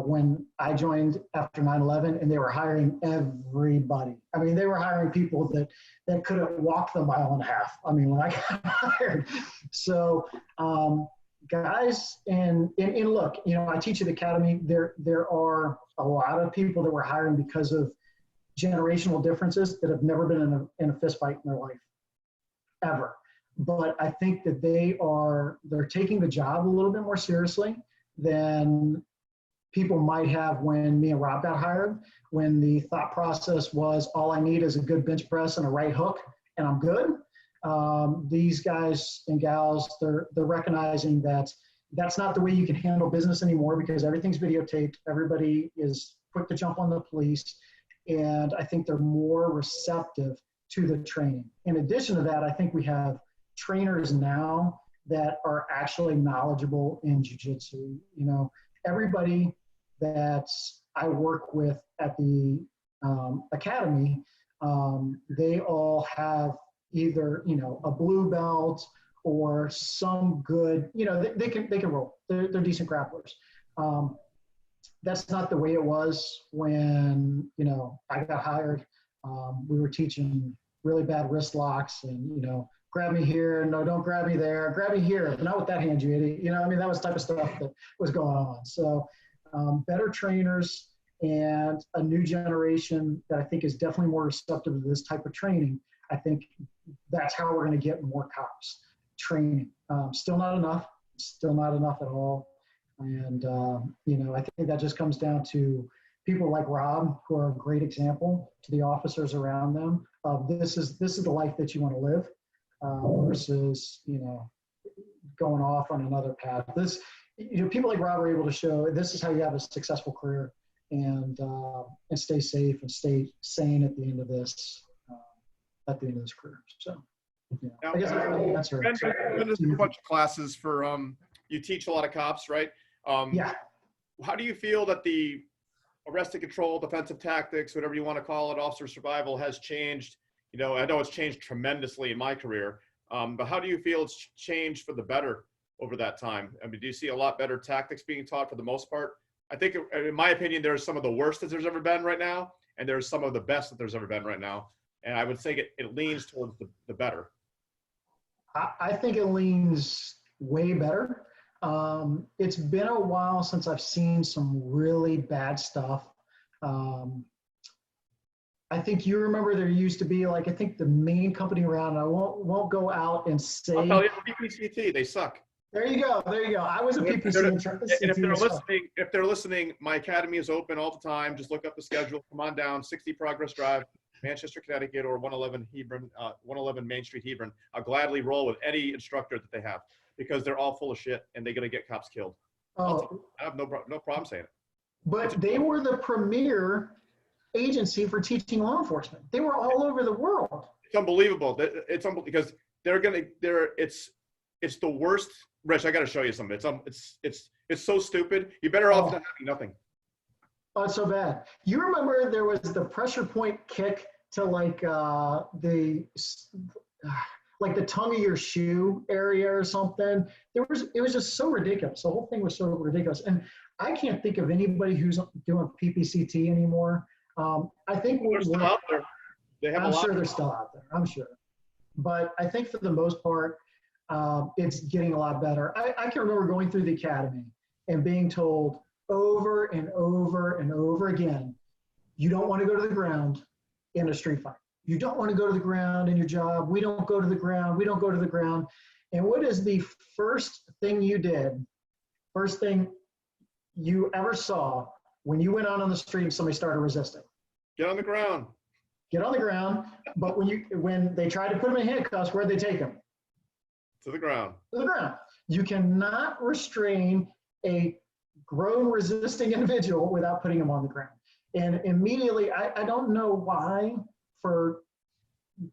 when I joined after 9/11, and they were hiring everybody. I mean, they were hiring people that couldn't walk the 1.5 miles. I mean, when I got hired. So guys, and look, you know, I teach at the academy. There are a lot of people that we're hiring because of generational differences that have never been in a fist fight in their life, ever. But I think that they're taking the job a little bit more seriously than people might have when me and Rob got hired, when the thought process was all I need is a good bench press and a right hook and I'm good. These guys and gals, they're recognizing that that's not the way you can handle business anymore because everything's videotaped. Everybody is quick to jump on the police. And I think they're more receptive to the training. In addition to that, I think we have trainers now that are actually knowledgeable in jiu-jitsu. You know, everybody that I work with at the academy, they all have either, you know, a blue belt or some good, you know, they can roll. They're decent grapplers. That's not the way it was when, you know, I got hired. We were teaching really bad wrist locks and, you know, grab me here, no, don't grab me there, grab me here, but not with that hand, you idiot. You know, I mean, that was the type of stuff that was going on. So better trainers and a new generation that I think is definitely more receptive to this type of training. I think that's how we're going to get more cops training. Still not enough at all. And, you know, I think that just comes down to people like Rob, who are a great example to the officers around them of this is the life that you want to live versus, you know, going off on another path. This, you know, people like Rob are able to show this is how you have a successful career and stay safe and stay sane at the end of this career. So, yeah, Now, I guess that's my answer. Been to a bunch of classes for you teach a lot of cops, right? Yeah. How do you feel that the arrest and control, defensive tactics, whatever you want to call it, officer survival has changed? You know, I know it's changed tremendously in my career, but how do you feel it's changed for the better over that time? I mean, do you see a lot better tactics being taught for the most part? I think, in my opinion, there's some of the worst that there's ever been right now, and there's some of the best that there's ever been right now. And I would say it leans towards the better. I think it leans way better. It's been a while since I've seen some really bad stuff. I think you remember there used to be like, I think the main company around, I won't go out and say. I'll tell you, PPCT, they suck. There you go. I was a PPC instructor. And if they're listening, my academy is open all the time. Just look up the schedule. Come on down, 60 Progress Drive, Manchester, Connecticut, or 111 Hebron, 111 Main Street, Hebron. I'll gladly roll with any instructor that they have because they're all full of shit and they're gonna get cops killed. Oh, I have no problem saying it. But they were the premier agency for teaching law enforcement. They were all over the world. It's unbelievable. It's because it's the worst. Rich, I got to show you something. It's so stupid. You're better off than having nothing. Oh, it's so bad. You remember there was the pressure point kick to like the tongue of your shoe area or something. It was just so ridiculous. The whole thing was so ridiculous. And I can't think of anybody who's doing PPCT anymore. I think they're still out there. I'm sure they're still out there. I'm sure. But I think for the most part, it's getting a lot better. I can remember going through the academy and being told over and over and over again, you don't want to go to the ground in a street fight. You don't want to go to the ground in your job. We don't go to the ground. We don't go to the ground. And what is the first thing you did? First thing you ever saw when you went out on the street and somebody started resisting? Get on the ground. Get on the ground. But when they tried to put them in handcuffs, where'd they take them? To the ground. To the ground. You cannot restrain a grown resisting individual without putting him on the ground. And immediately, I don't know why, for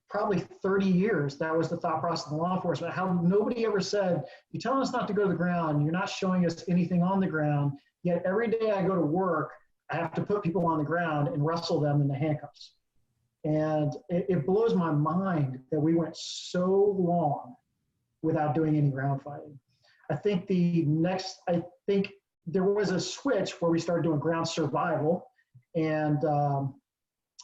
probably 30 years, that was the thought process of law enforcement. How nobody ever said, you're telling us not to go to the ground, you're not showing us anything on the ground, yet every day I go to work, I have to put people on the ground and wrestle them in the handcuffs. And it blows my mind that we went so long without doing any ground fighting. I think there was a switch where we started doing ground survival. And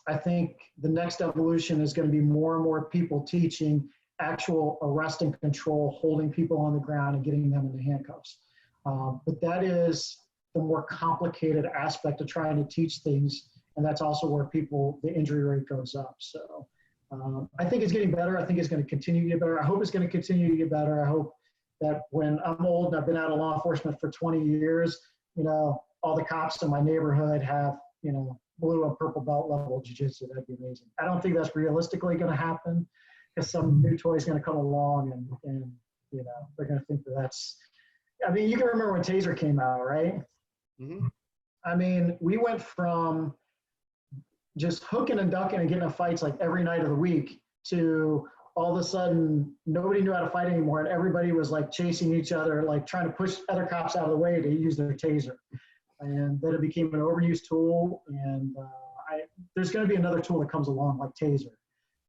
I think the next evolution is going to be more and more people teaching actual arrest and control, holding people on the ground and getting them into handcuffs. But that is the more complicated aspect of trying to teach things. And that's also where the injury rate goes up. So I think it's getting better. I think it's going to continue to get better. I hope it's going to continue to get better. I hope that when I'm old and I've been out of law enforcement for 20 years, all the cops in my neighborhood have, blue and purple belt level jiu-jitsu. That'd be amazing. I don't think that's realistically going to happen because some new toy is going to come along and they're going to think that's, you can remember when Taser came out, right? Mm-hmm. We went from just hooking and ducking and getting in fights like every night of the week to all of a sudden nobody knew how to fight anymore and everybody was like chasing each other, like trying to push other cops out of the way to use their Taser. And then it became an overused tool. And there's going to be another tool that comes along like Taser.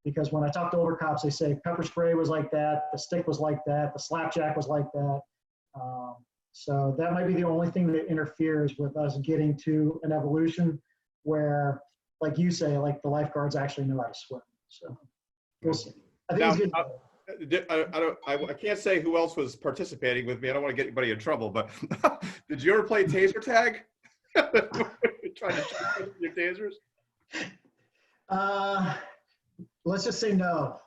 Because when I talk to older cops, they say pepper spray was like that, the stick was like that, the slapjack was like that. So that might be the only thing that interferes with us getting to an evolution where, like you say, like the lifeguards actually know how to swim. So we'll see. I think it's good. I can't say who else was participating with me. I don't want to get anybody in trouble, but did you ever play taser tag? Trying to check your tasers? Let's just say no.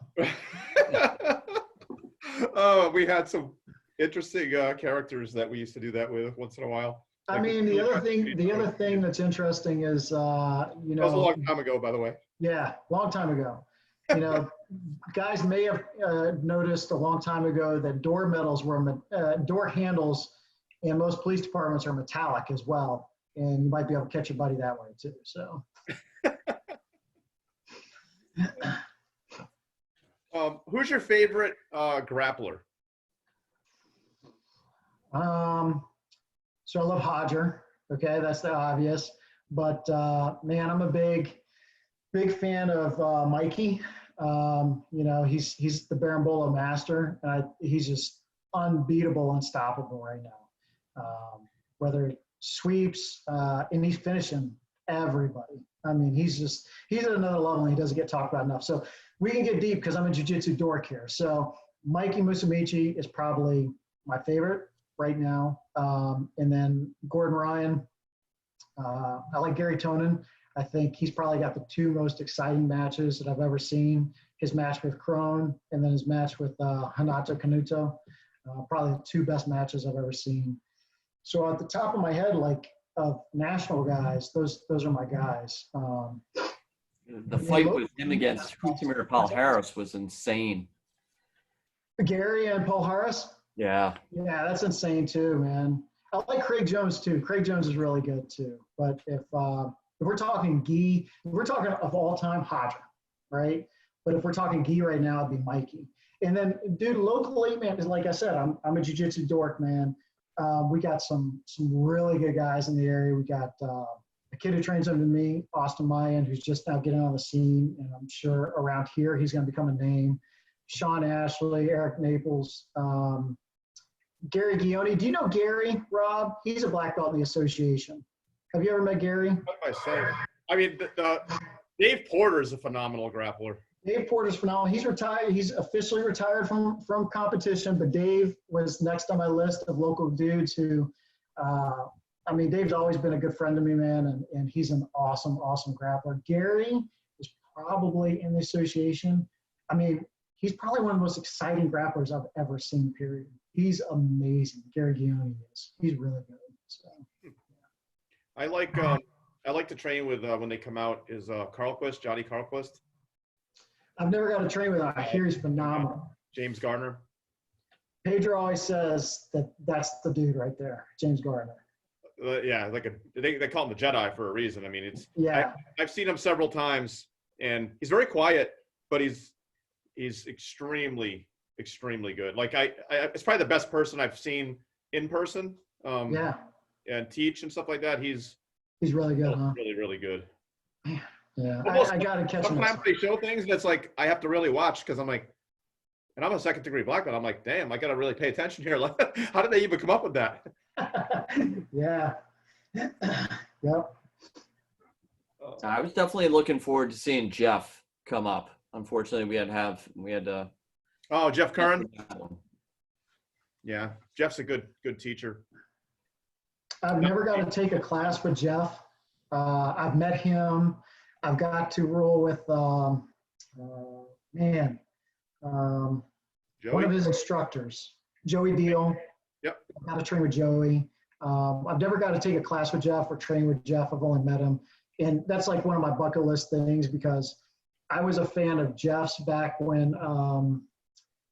Oh, we had some interesting characters that we used to do that with once in a while. The other thing that's interesting is, that was a long time ago, by the way. Yeah, long time ago. Guys may have noticed a long time ago that door handles in most police departments are metallic as well. And you might be able to catch your buddy that way too, so. Who's your favorite grappler? So I love Hodger. Okay, that's the obvious. But man, I'm a big fan of Mikey. He's the Berimbolo master. He's just unbeatable, unstoppable right now. Whether it sweeps, and he's finishing everybody. He's at another level and he doesn't get talked about enough. So we can get deep because I'm a jiu-jitsu dork here. So Mikey Musumeci is probably my favorite right now. And then Gordon Ryan. I like Gary Tonin. I think he's probably got the two most exciting matches that I've ever seen. His match with Crone and then his match with Hanato Kanuto. Probably the two best matches I've ever seen. So at the top of my head, like of national guys, those are my guys. The fight with him against Hutimir Palhares was insane. Gary and Paul Harris? Yeah. Yeah, that's insane too, man. I like Craig Jones too. Craig Jones is really good too. But if we're talking gi, if we're talking of all time, Hodger, right? But if we're talking gi right now, it'd be Mikey. And then, dude, locally, man, like I said, I'm a jiu-jitsu dork, man. We got some really good guys in the area. We got a kid who trains under me, Austin Mayan, who's just now getting on the scene, and I'm sure around here he's going to become a name. Sean Ashley, Eric Naples, Gary Guioni. Do you know Gary, Rob? He's a black belt in the association. Have you ever met Gary? What am I saying? Dave Porter is a phenomenal grappler. Dave Porter's phenomenal. He's retired. He's officially retired from competition, but Dave was next on my list of local dudes who, Dave's always been a good friend to me, man, and he's an awesome, awesome grappler. Gary is probably in the association. He's probably one of the most exciting grapplers I've ever seen, period. He's amazing. Gary Guioni is. He's really good. So, yeah. I like to train with when they come out is Johnny Carlquist. I've never got to train with him. I hear he's phenomenal. James Garner. Pedro always says that's the dude right there, James Gardner. Yeah, they call him the Jedi for a reason. I've seen him several times, and he's very quiet, but he's He's extremely, extremely good. Like it's probably the best person I've seen in person. Yeah, And teach and stuff like that. He's really good, huh? really, really good. Yeah, Almost, I got to catch him. sometimes they show things that's like I have to really watch because I'm like, and I'm a second degree black belt. I'm like, damn, I got to really pay attention here. Like, how did they even come up with that? Yeah. Yep. I was definitely looking forward to seeing Jeff come up. Unfortunately, we had to. Oh, Jeff Curran. Yeah, Jeff's a good teacher. I've never got to take a class with Jeff. I've met him. I've got to roll with, Joey. one of his instructors, Joey Deal. Yep. I've got to train with Joey. I've never got to take a class with Jeff or train with Jeff. I've only met him. And that's like one of my bucket list things because I was a fan of Jeff's back when,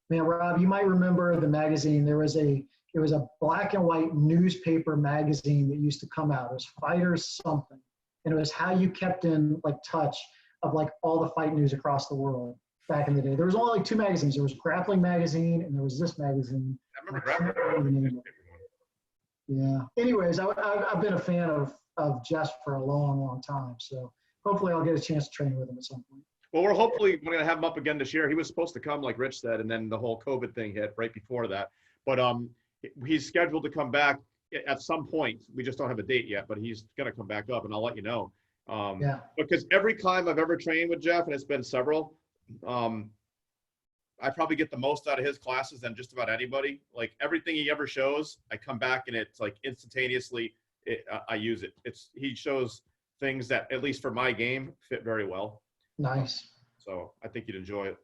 man, Rob, you might remember the magazine. It was a black and white newspaper magazine that used to come out. It was Fighters something. And it was how you kept in like touch of like all the fight news across the world back in the day. There was only like two magazines. There was Grappling Magazine and there was this magazine. I remember grappling. Yeah. Anyways, I've been a fan of Jeff for a long, long time. So hopefully I'll get a chance to train with him at some point. Well, we're going to have him up again this year. He was supposed to come, like Rich said, and then the whole COVID thing hit right before that. But he's scheduled to come back at some point. We just don't have a date yet, but he's going to come back up, and I'll let you know. Yeah. Because every time I've ever trained with Jeff, and it's been several, I probably get the most out of his classes than just about anybody. Like everything he ever shows, I come back and it's like instantaneously, I use it. He shows things that, at least for my game, fit very well. Nice. So I think you'd enjoy it.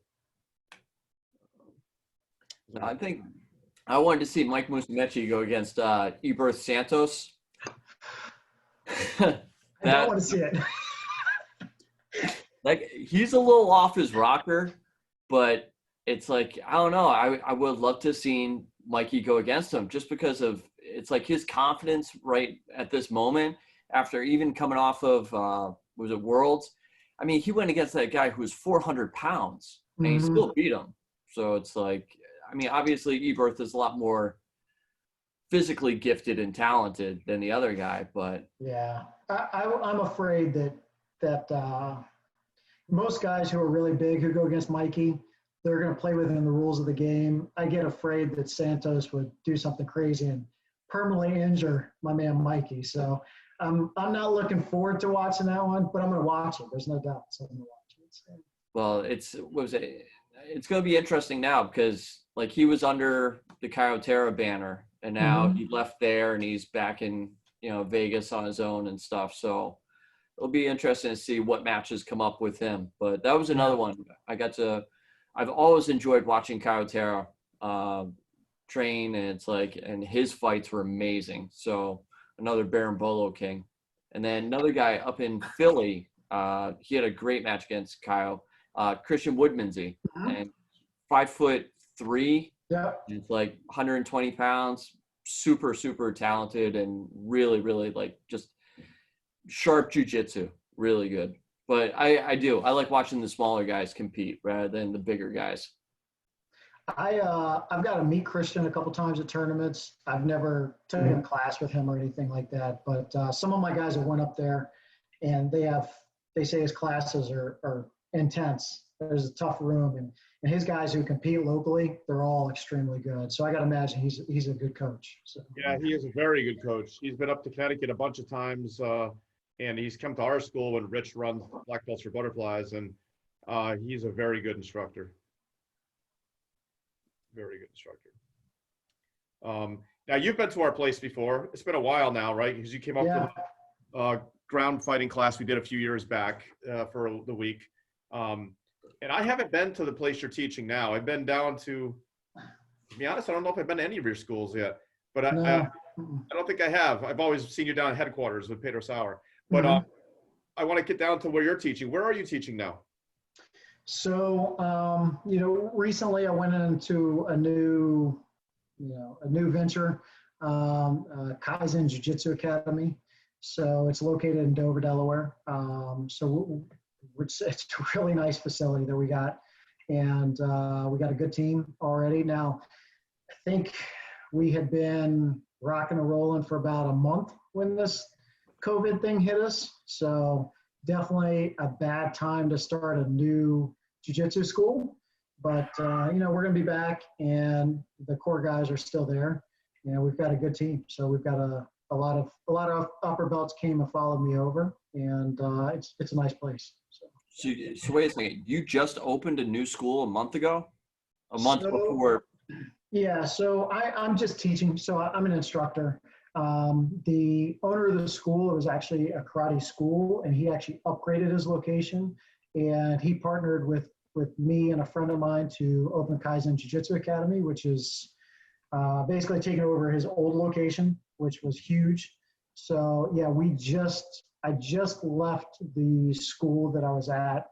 I think I wanted to see Mike Musumeci go against Eberth Santos. I don't want to see it. Like he's a little off his rocker, but it's like I don't know. I would love to see Mikey go against him just because of it's like his confidence right at this moment after even coming off of was it Worlds. I mean, he went against that guy who was 400 pounds and he still beat him. So it's like, I mean, obviously Eberth is a lot more physically gifted and talented than the other guy, but yeah, I'm afraid that most guys who are really big who go against Mikey, they're going to play within the rules of the game. I get afraid that Santos would do something crazy and permanently injure my man Mikey. So I'm not looking forward to watching that one, but I'm going to watch it. There's no doubt. So I'm going to watch it. So. Well, it's going to be interesting now because like he was under the Kyotera banner and now he left there and he's back in, Vegas on his own and stuff. So it'll be interesting to see what matches come up with him. But that was another one. I've always enjoyed watching Kyotera train and his fights were amazing. So another Berimbolo king. And then another guy up in Philly, he had a great match against Kyle, Christian Woodmansey, and 5'3". Yeah. It's like 120 pounds, super, super talented and really, really like just sharp jiu-jitsu, really good. But I like watching the smaller guys compete rather than the bigger guys. I've got to meet Christian a couple times at tournaments. I've never taken a class with him or anything like that. But some of my guys have went up there, and they say his classes are intense. There's a tough room, and his guys who compete locally, they're all extremely good. So I got to imagine he's a good coach. So. Yeah, he is a very good coach. He's been up to Connecticut a bunch of times, and he's come to our school when Rich runs Black Belts for Butterflies, and he's a very good instructor. Very good instructor. Now you've been to our place before. It's been a while now, right? Because you came up for the ground fighting class we did a few years back for the week. And I haven't been to the place you're teaching now. I've been down to be honest, I don't know if I've been to any of your schools yet, but I don't think I have. I've always seen you down at headquarters with Pedro Sauer. But I want to get down to where you're teaching. Where are you teaching now? So, recently I went into a new venture, Kaizen Jiu-Jitsu Academy. So it's located in Dover, Delaware. So it's a really nice facility that we got. and we got a good team already. Now, I think we had been rocking and rolling for about a month when this COVID thing hit us. So definitely a bad time to start a new jiu-jitsu school. But, you know, we're going to be back, and the core guys are still there. You know, we've got a good team. So we've got a lot of upper belts came and followed me over, and it's a nice place. So wait a second. You just opened a new school a month ago? A month before? Yeah, so I'm just teaching. So I'm an instructor. The owner of the school, it was actually a karate school, and he actually upgraded his location, and he partnered with me and a friend of mine to open Kaizen Jiu-Jitsu Academy, which is basically taking over his old location, which was huge. So yeah, I just left the school that I was at,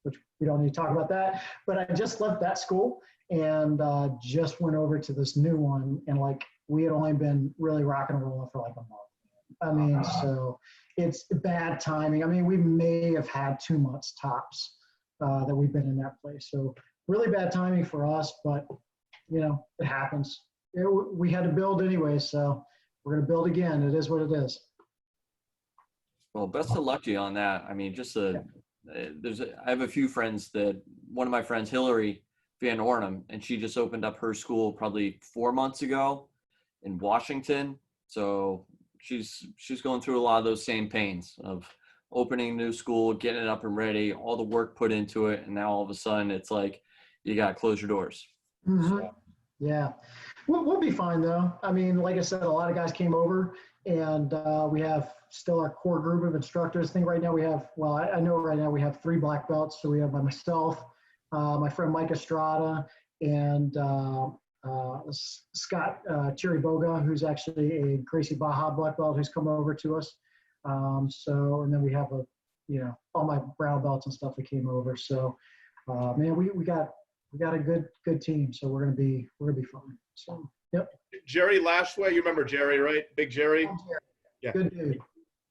which we don't need to talk about that, but I just left that school and just went over to this new one, and like we had only been really rocking and rolling for like a month. I mean, so it's bad timing. I mean, we may have had 2 months tops that we've been in that place. So really bad timing for us, but you know, it happens. We had to build anyway, so we're going to build again. It is what it is. Well, best of luck to you on that. I mean, I have a few friends that, one of my friends, Hillary Van Ornum, and she just opened up her school probably 4 months ago in Washington. So she's going through a lot of those same pains of opening a new school, getting it up and ready, all the work put into it, and now all of a sudden it's like you got to close your doors. Mm-hmm. So. Yeah, we'll be fine though. I mean, like I said, a lot of guys came over, and we have still our core group of instructors. I think right now we have, well, I know right now we have 3 black belts. So we have myself, my friend Mike Estrada, and Scott Chiriboga, who's actually a Gracie Baja black belt who's come over to us. So, and then we have all my brown belts and stuff that came over. So, man, we got a good team. So we're gonna be fine. So, yep. Jerry Lashway, you remember Jerry, right? Big Jerry. Yeah. Good dude.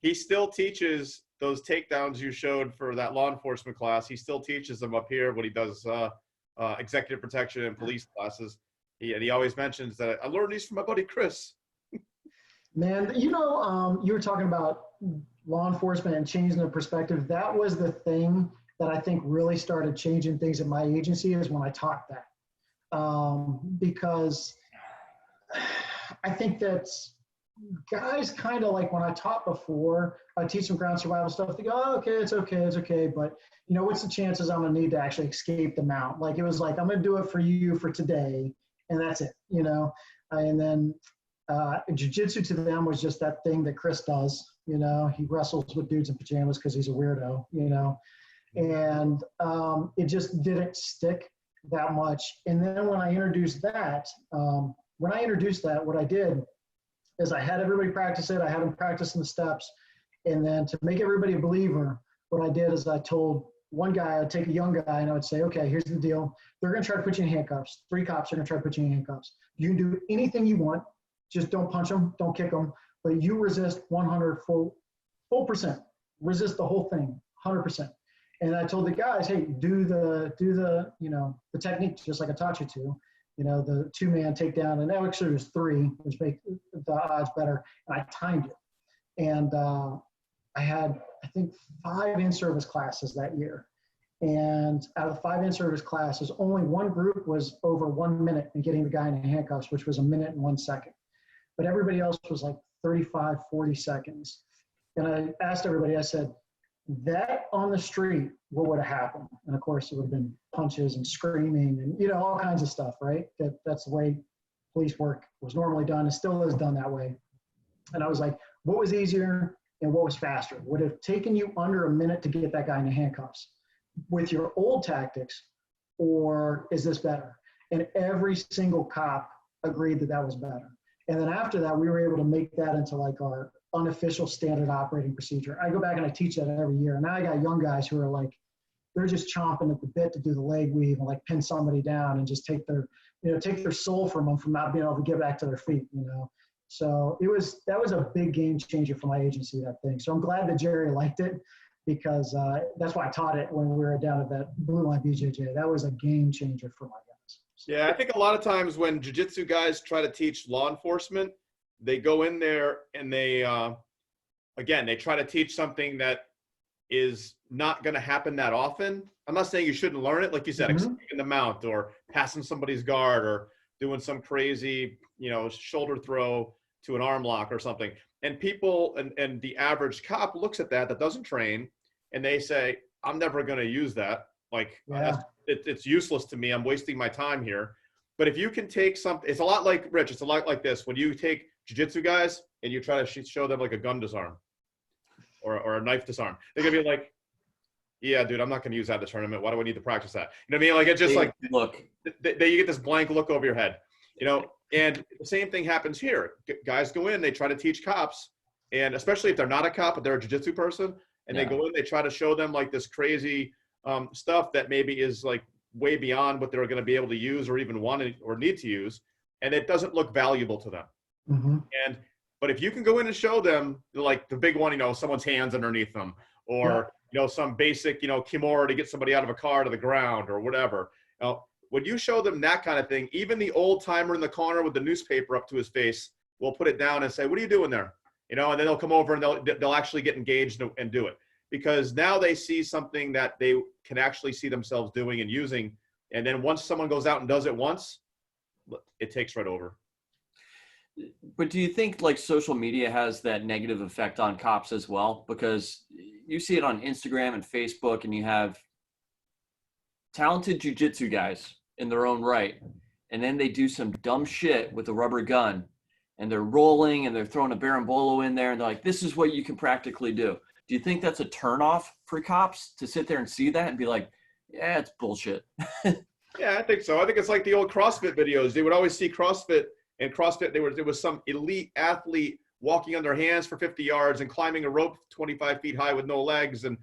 He still teaches those takedowns you showed for that law enforcement class. He still teaches them up here when he does executive protection and police classes. He always mentions that I learned these from my buddy Chris. Man, you were talking about law enforcement and changing the perspective. That was the thing that I think really started changing things at my agency, is when I taught that. Because I think that guys kind of like, when I taught before, I teach them ground survival stuff. They go, oh, okay, it's okay. But what's the chances I'm gonna need to actually escape the mount? Like, it was like, I'm gonna do it for you for today, and that's it, And then jiu-jitsu to them was just that thing that Chris does. He wrestles with dudes in pajamas because he's a weirdo, and it just didn't stick that much. And then when I introduced that, what I did is I had everybody practice it. I had them practicing the steps. And then to make everybody a believer, what I did is I told one guy, I'd take a young guy and I would say, okay, here's the deal. They're going to try to put you in handcuffs. 3 cops are going to try to put you in handcuffs. You can do anything you want. Just don't punch them. Don't kick them. But you resist 100 full percent. Resist the whole thing, 100%. And I told the guys, hey, do the the technique just like I taught you to. The 2-man takedown, and actually it was 3, which make the odds better. And I timed it. And I had, I think, 5 in-service classes that year. And out of the 5 in-service classes, only one group was over 1 minute in getting the guy in handcuffs, which was 1 minute and 1 second. But everybody else was like 35, 40 seconds. And I asked everybody, I said, that on the street, what would have happened? And of course, it would have been punches and screaming and, all kinds of stuff, right? That's the way police work was normally done and still is done that way. And I was like, what was easier and what was faster? Would it have taken you under 1 minute to get that guy in handcuffs with your old tactics, or is this better? And every single cop agreed that was better. And then after that, we were able to make that into like our unofficial standard operating procedure. I go back and I teach that every year. And now I got young guys who are like, they're just chomping at the bit to do the leg weave and like pin somebody down and just take their soul from them, from not being able to get back to their feet, So that was a big game changer for my agency, that thing. So I'm glad that Jerry liked it. because that's why I taught it when we were down at that Blue Line BJJ. That was a game changer for my guys. Yeah, I think a lot of times when jiu-jitsu guys try to teach law enforcement, they go in there and they, again, they try to teach something that is not going to happen that often. I'm not saying you shouldn't learn it, like you said, extending the mount or passing somebody's guard or doing some crazy, shoulder throw to an arm lock or something. And people and the average cop looks at that doesn't train, and they say, I'm never going to use that. Like, it's useless to me. I'm wasting my time here. But if you can take something, it's a lot like, Rich, it's a lot like this. When you take jiu-jitsu guys and you try to show them like a gun disarm or a knife disarm, they're going to be like, yeah, dude, I'm not going to use that in the tournament. Why do I need to practice that? You know what I mean? Like, it's just like, look, you get this blank look over your head, and the same thing happens here. Guys go in, they try to teach cops, and especially if they're not a cop, but they're a jiu-jitsu person, and they go in, they try to show them like this crazy stuff that maybe is like way beyond what they're going to be able to use or even want or need to use, and it doesn't look valuable to them. But if you can go in and show them like the big one, someone's hands underneath them, or some basic, kimura to get somebody out of a car to the ground or whatever. When you show them that kind of thing, even the old timer in the corner with the newspaper up to his face will put it down and say, what are you doing there? And then they'll come over and they'll actually get engaged and do it, because now they see something that they can actually see themselves doing and using. And then once someone goes out and does it once, it takes right over. But do you think like social media has that negative effect on cops as well? Because you see it on Instagram and Facebook, and you have talented jiu-jitsu guys in their own right, and then they do some dumb shit with a rubber gun, and they're rolling and they're throwing a berimbolo in there, and they're like, this is what you can practically do. Do you think that's a turnoff for cops to sit there and see that and be like, yeah, it's bullshit? Yeah, I think so. I think it's like the old CrossFit videos. They would always see CrossFit, and CrossFit, there was some elite athlete walking on their hands for 50 yards and climbing a rope 25 feet high with no legs. And,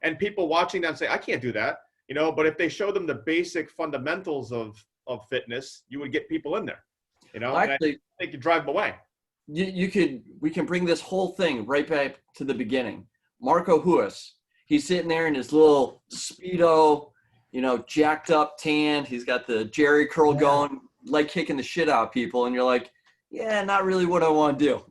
and people watching them say, I can't do that, but if they show them the basic fundamentals of fitness, you would get people in there, Actually, and I think you drive them away. We can bring this whole thing right back to the beginning. Marco Huas, he's sitting there in his little Speedo, jacked up tan. He's got the Jerry curl going, leg kicking the shit out of people. And you're like, yeah, not really what I want to do.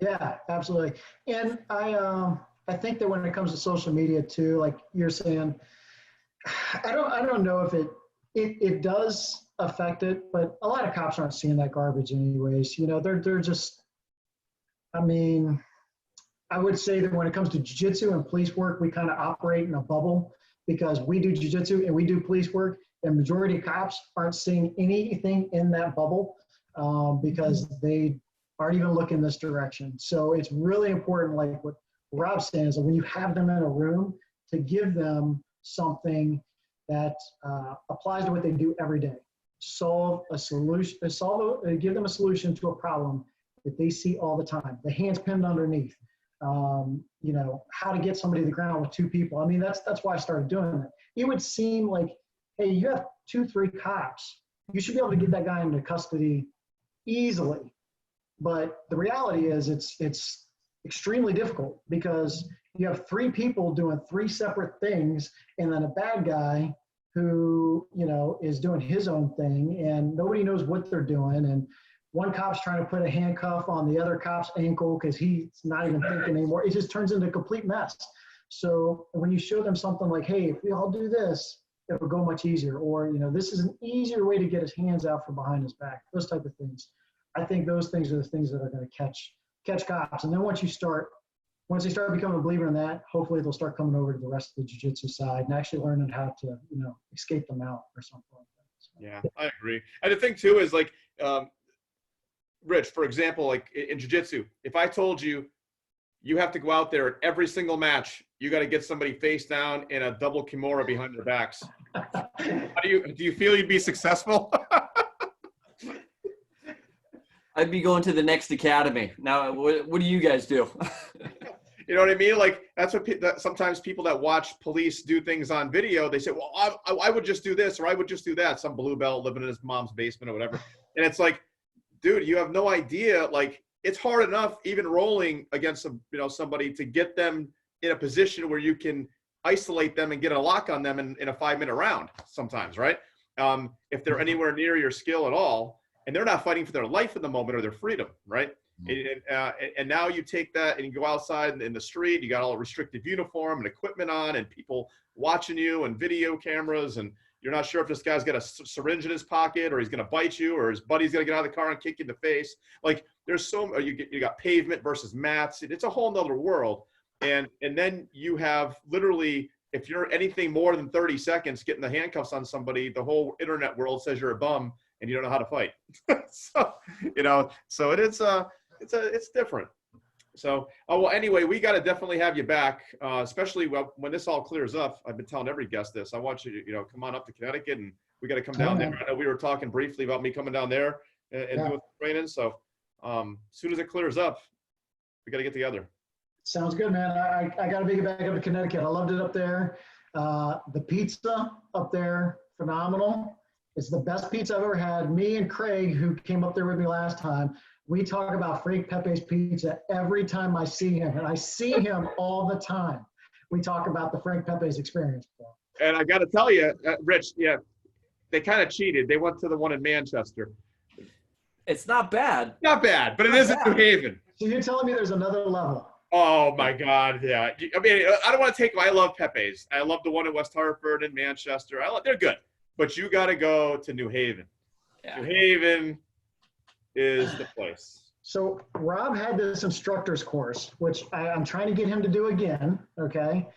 Yeah, absolutely. And I think that when it comes to social media too, like you're saying, I don't know if it does affect it, but a lot of cops aren't seeing that garbage anyways. They're just, I would say that when it comes to jiu-jitsu and police work, we kind of operate in a bubble, because we do jiu-jitsu and we do police work, and majority of cops aren't seeing anything in that bubble because they aren't even looking this direction. So it's really important, like what Rob's saying, is that when you have them in a room, to give them something that applies to what they do every day. Give them a solution to a problem that they see all the time. The hands pinned underneath. How to get somebody to the ground with two people. That's why I started doing it. It would seem like, hey, you have 2-3 cops. You should be able to get that guy into custody easily. But the reality is it's extremely difficult, because you have 3 people doing 3 separate things, and then a bad guy who, is doing his own thing, and nobody knows what they're doing. And one cop's trying to put a handcuff on the other cop's ankle because he's not even thinking anymore. It just turns into a complete mess. So when you show them something like, hey, if we all do this, it will go much easier. Or, this is an easier way to get his hands out from behind his back, those type of things. I think those things are the things that are going to catch cops. And then once they start becoming a believer in that, hopefully they'll start coming over to the rest of the jiu-jitsu side and actually learning how to, escape them out or something like that. So. Yeah, I agree. And the thing too is like, Rich, for example, like in jiu-jitsu, if I told you you have to go out there at every single match, you got to get somebody face down in a double kimura behind their backs. Do you feel you'd be successful? I'd be going to the next academy. Now, what do you guys do? You know what I mean? Like that's what sometimes people that watch police do things on video, they say, well, I would just do this, or I would just do that. Some blue belt living in his mom's basement or whatever. And it's like, dude, you have no idea. Like, it's hard enough even rolling against somebody to get them in a position where you can isolate them and get a lock on them in a 5-minute round sometimes, right? If they're anywhere near your skill at all, and they're not fighting for their life in the moment or their freedom, right? And now you take that and you go outside in the street, you got all restrictive uniform and equipment on and people watching you and video cameras, and you're not sure if this guy's got a syringe in his pocket or he's going to bite you or his buddy's going to get out of the car and kick you in the face. Like there's you got pavement versus mats. It's a whole nother world. And then you have literally, if you're anything more than 30 seconds getting the handcuffs on somebody, the whole internet world says you're a bum and you don't know how to fight. So, so it's different. So, well, anyway, we got to definitely have you back, especially when this all clears up. I've been telling every guest this. I want you to, come on up to Connecticut, and we got to come down there. I know we were talking briefly about me coming down there and doing training. So, as soon as it clears up, we got to get together. Sounds good, man. I got to make it back up to Connecticut. I loved it up there. The pizza up there, phenomenal. It's the best pizza I've ever had. Me and Craig, who came up there with me last time, we talk about Frank Pepe's pizza every time I see him, and I see him all the time. We talk about the Frank Pepe's experience. And I got to tell you, Rich, they kind of cheated. They went to the one in Manchester. It's not bad. Not bad, but it is in New Haven. So you're telling me there's another level? Oh my God, yeah. I mean, I don't want to take. I love Pepe's. I love the one in West Hartford and Manchester. They're good, but you got to go to New Haven. Yeah. New Haven is the place. So Rob had this instructor's course, which I'm trying to get him to do again. Okay.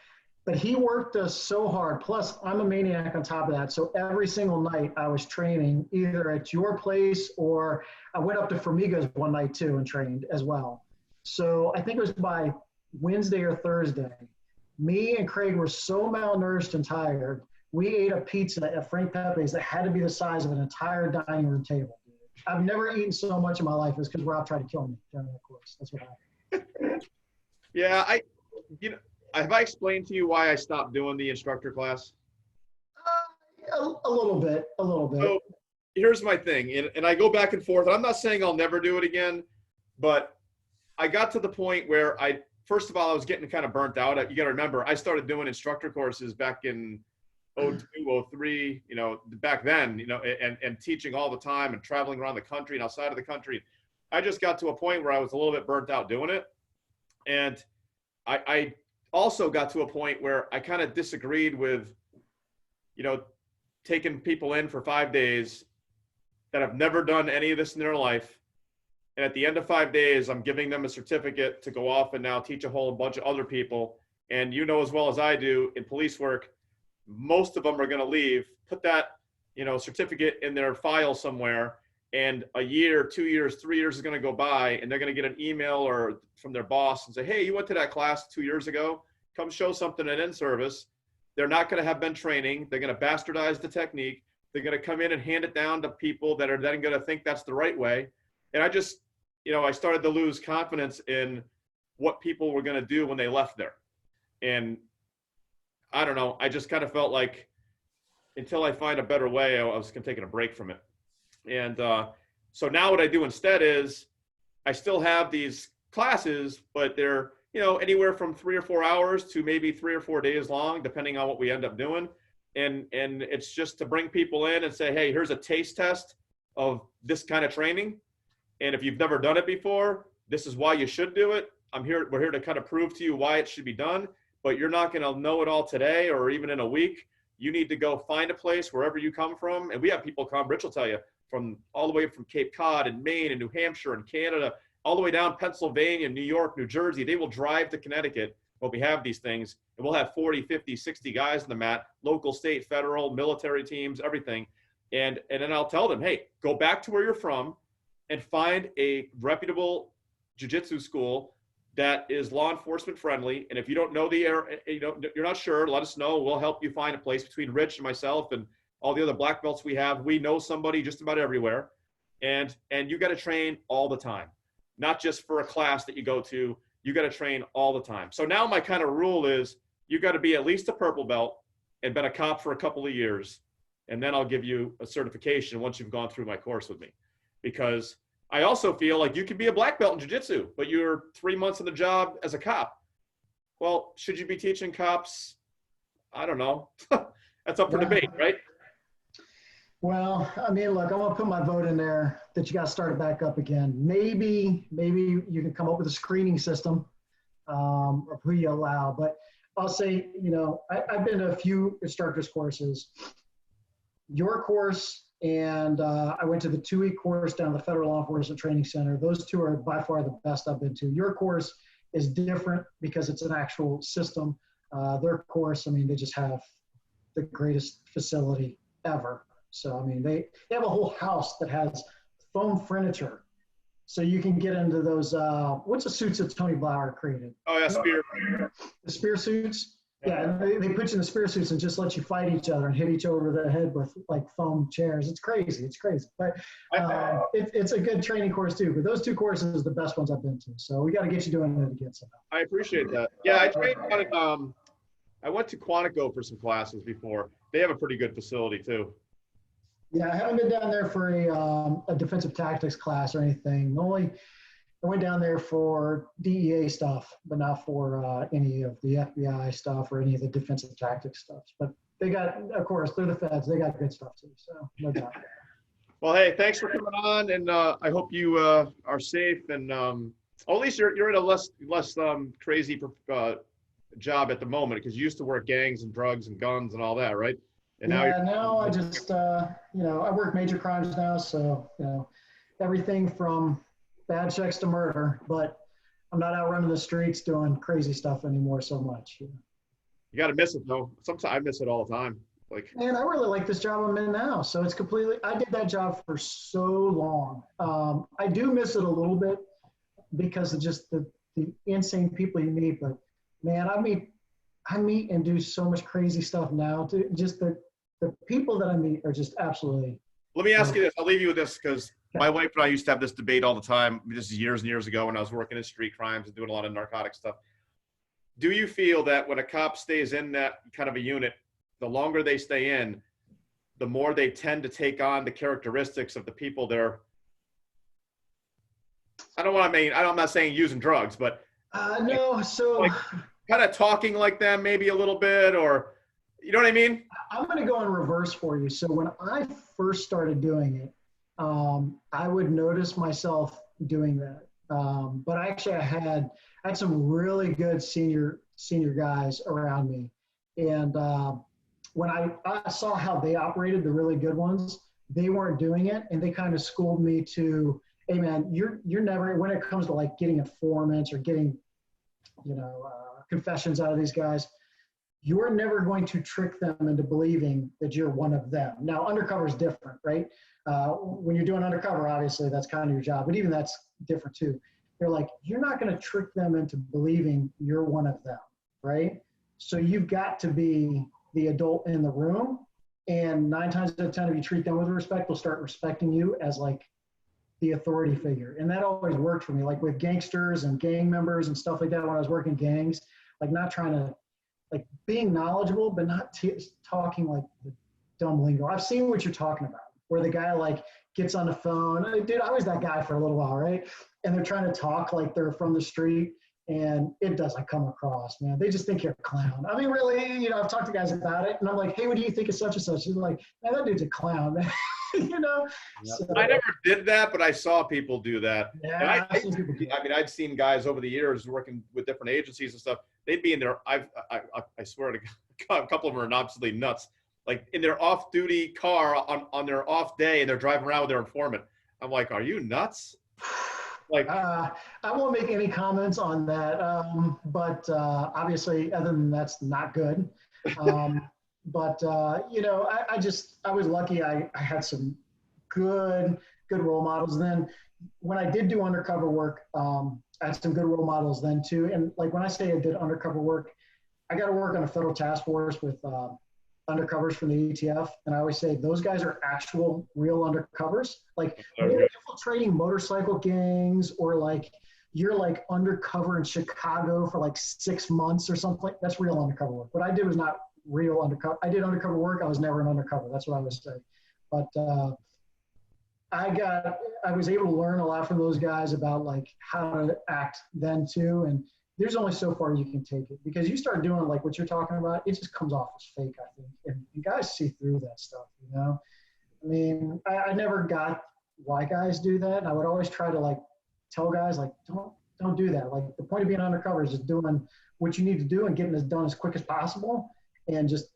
But he worked us so hard. Plus I'm a maniac on top of that. So every single night I was training either at your place, or I went up to Formiga's one night too and trained as well. So I think it was by Wednesday or Thursday, me and Craig were so malnourished and tired. We ate a pizza at Frank Pepe's that had to be the size of an entire dining room table. I've never eaten so much in my life. It's because Rob tried to kill me during that course. That's what happened. Yeah, have I explained to you why I stopped doing the instructor class? A little bit. So here's my thing, and I go back and forth. And I'm not saying I'll never do it again, but I got to the point where first of all, I was getting kind of burnt out. You got to remember, I started doing instructor courses back in 02, 03, back then, and teaching all the time and traveling around the country and outside of the country. I just got to a point where I was a little bit burnt out doing it. And I also got to a point where I kind of disagreed with, taking people in for 5 days that have never done any of this in their life. And at the end of 5 days, I'm giving them a certificate to go off and now teach a whole bunch of other people. And as well as I do in police work, most of them are going to leave, put that, certificate in their file somewhere, and a year, 2 years, 3 years is going to go by, and they're going to get an email or from their boss and say, hey, you went to that class 2 years ago, come show something at in-service. They're not going to have been training. They're going to bastardize the technique. They're going to come in and hand it down to people that are then going to think that's the right way. And I just, I started to lose confidence in what people were going to do when they left there. And I don't know. I just kind of felt like until I find a better way, I was taking a break from it. And so now what I do instead is I still have these classes, but they're, anywhere from 3 or 4 hours to maybe 3 or 4 days long, depending on what we end up doing. And it's just to bring people in and say, hey, here's a taste test of this kind of training. And if you've never done it before, this is why you should do it. We're here to kind of prove to you why it should be done. But you're not going to know it all today or even in a week. You need to go find a place wherever you come from. And we have people come, Rich will tell you, from all the way from Cape Cod and Maine and New Hampshire and Canada, all the way down Pennsylvania, New York, New Jersey. They will drive to Connecticut when we have these things. And we'll have 40, 50, 60 guys on the mat, local, state, federal, military teams, everything. And then I'll tell them, hey, go back to where you're from and find a reputable jiu-jitsu school that is law enforcement friendly. And if you don't know the area, you're not sure, let us know. We'll help you find a place. Between Rich and myself and all the other black belts we have, we know somebody just about everywhere. And you got to train all the time, not just for a class that you go to. You got to train all the time. So now my kind of rule is you got to be at least a purple belt and been a cop for a couple of years. And then I'll give you a certification once you've gone through my course with me. Because I also feel like you can be a black belt in jiu-jitsu, but you're 3 months on the job as a cop. well, should you be teaching cops? I don't know. That's up for Yeah. debate, right? Well, I mean, look, I'm gonna put my vote in there that you got to start it back up again. Maybe you can come up with a screening system of who you allow. But I'll say, I've been to a few instructors courses. Your course and I went to the 2-week course down at the Federal Law Enforcement Training Center. Those two are by far the best I've been to. Your course is different because it's an actual system. Their course, I mean, they just have the greatest facility ever. So, I mean, they have a whole house that has foam furniture. So you can get into those, what's the suits that Tony Blauer created? Oh, yeah, spear. The spear suits? Yeah, and they put you in the spear suits and just let you fight each other and hit each over the head with like foam chairs. It's crazy. It's crazy. But it's a good training course too. But those two courses are the best ones I've been to. So we got to get you doing it again somehow. I appreciate that. Yeah, I trained I went to Quantico for some classes before. They have a pretty good facility too. Yeah, I haven't been down there for a defensive tactics class or anything. I went down there for DEA stuff, but not for any of the FBI stuff or any of the defensive tactics stuff. But they got, of course, they're the feds. They got good stuff too, so no doubt. Well, hey, thanks for coming on, and I hope you are safe. And at least you're in a less crazy job at the moment, because you used to work gangs and drugs and guns and all that, right? And now I just, I work major crimes now, so everything from bad checks to murder, but I'm not out running the streets doing crazy stuff anymore so much. You got to miss it though. Sometimes I miss it all the time. Like, man, I really like this job I'm in now. So it's I did that job for so long. I do miss it a little bit because of just the insane people you meet, but man, I meet and do so much crazy stuff now. Just the people that I meet are just absolutely. Let me ask you this. I'll leave you with this, because my wife and I used to have this debate all the time. This is years and years ago when I was working in street crimes and doing a lot of narcotic stuff. Do you feel that when a cop stays in that kind of a unit, the longer they stay in, the more they tend to take on the characteristics of the people they're, I'm not saying using drugs, but no, so like kind of talking like them maybe a little bit, or you know what I mean? I'm going to go in reverse for you. So when I first started doing it, I would notice myself doing that. But actually I had some really good senior guys around me. And when I saw how they operated, the really good ones, they weren't doing it. And they kind of schooled me to, hey man, you're never, when it comes to like getting informants or getting, confessions out of these guys, you're never going to trick them into believing that you're one of them. Now, undercover is different, right? When you're doing undercover, obviously, that's kind of your job. But even that's different, too. They're like, you're not going to trick them into believing you're one of them, right? So you've got to be the adult in the room. And 9 times out of 10, if you treat them with respect, they'll start respecting you as, like, the authority figure. And that always worked for me, like with gangsters and gang members and stuff like that when I was working gangs, like not trying to, like being knowledgeable, but not talking like the dumb lingo. I've seen what you're talking about, where the guy like gets on the phone. Dude, I was that guy for a little while, right? And they're trying to talk like they're from the street, and it doesn't come across, man. They just think you're a clown. I mean, really, I've talked to guys about it, and I'm like, hey, what do you think of such and such? He's like, man, that dude's a clown, man. So, I never did that, but I saw people do that. yeah, And I'd seen guys over the years working with different agencies and stuff. They'd be in their, I swear to God, a couple of them are absolutely nuts. Like in their off-duty car on their off day, and they're driving around with their informant. I'm like, are you nuts? Like, I won't make any comments on that, but obviously, other than that's not good. But I was lucky. I had some good role models. Then when I did do undercover work, I had some good role models then too. And like when I say I did undercover work, I got to work on a federal task force with undercovers from the ATF. And I always say those guys are actual real undercovers. Like you're infiltrating motorcycle gangs, or like you're like undercover in Chicago for like 6 months or something. That's real undercover work. What I did was not real undercover. I did undercover work. I was never an undercover. That's what I was saying. But I was able to learn a lot from those guys about like how to act then too. And there's only so far you can take it, because you start doing like what you're talking about, it just comes off as fake, I think. And guys see through that stuff, you know? I mean, I never got why guys do that. And I would always try to like tell guys, like, don't do that. Like, the point of being undercover is just doing what you need to do and getting this done as quick as possible, and just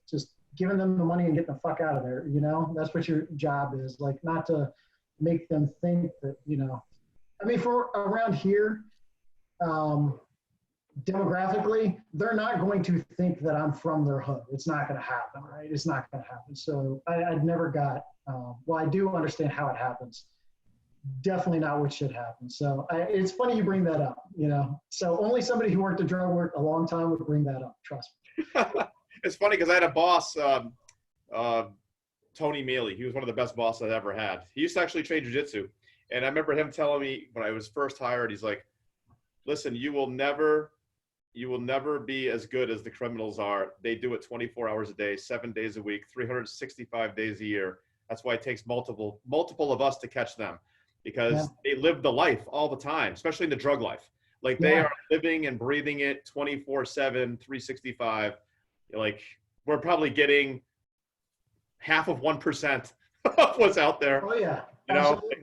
giving them the money and getting the fuck out of there. You know, that's what your job is. Like, not to make them think that, you know, I mean, for around here, demographically, they're not going to think that I'm from their hood. It's not going to happen, right? It's not going to happen. So I've never got, well, I do understand how it happens. Definitely not what should happen. So it's funny you bring that up, you know. So only somebody who worked at drug work a long time would bring that up, trust me. It's funny because I had a boss, Tony Mealy. He was one of the best bosses I've ever had. He used to actually train jiu-jitsu. And I remember him telling me when I was first hired, he's like, listen, you will never be as good as the criminals are. They do it 24 hours a day, 7 days a week, 365 days a year. That's why it takes multiple of us to catch them, because they live the life all the time, especially in the drug life. Like, they are living and breathing it 24/7, 365. Like, we're probably getting half of 1% of what's out there. Oh yeah, you know. absolutely.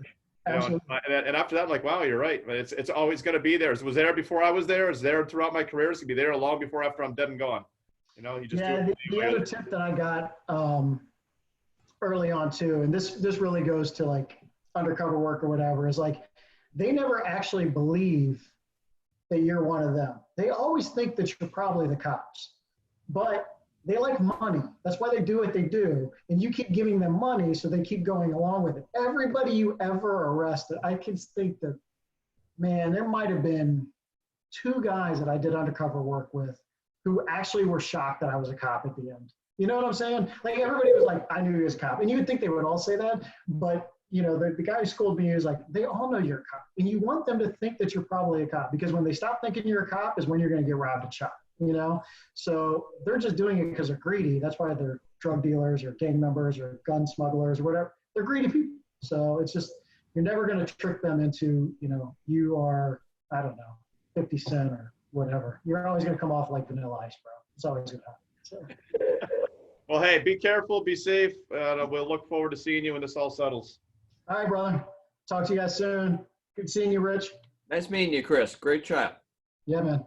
Absolutely. And after that, I'm like, wow, you're right. But it's always going to be there. It was there before I was there. It's there throughout my career. It's going to be there long before after I'm dead and gone. You know, you just do it. The other tip that I got early on too, and this really goes to like undercover work or whatever, is like, they never actually believe that you're one of them. They always think that you're probably the cops, but they like money. That's why they do what they do. And you keep giving them money, so they keep going along with it. Everybody you ever arrested, I can think that, man, there might have been 2 guys that I did undercover work with who actually were shocked that I was a cop at the end. You know what I'm saying? Like, everybody was like, I knew he was a cop. And you would think they would all say that, but you know, the guy who schooled me is like, they all know you're a cop. And you want them to think that you're probably a cop, because when they stop thinking you're a cop is when you're going to get robbed and shot. You know, so they're just doing it because they're greedy. That's why they're drug dealers or gang members or gun smugglers or whatever. They're greedy people. So it's just, you're never going to trick them into, you know, you are, I don't know, 50 Cent or whatever. You're always going to come off like Vanilla Ice, bro. It's always going to happen. So. Well, hey, be careful, be safe. We'll look forward to seeing you when this all settles. All right, brother. Talk to you guys soon. Good seeing you, Rich. Nice meeting you, Chris. Great chat. Yeah, man.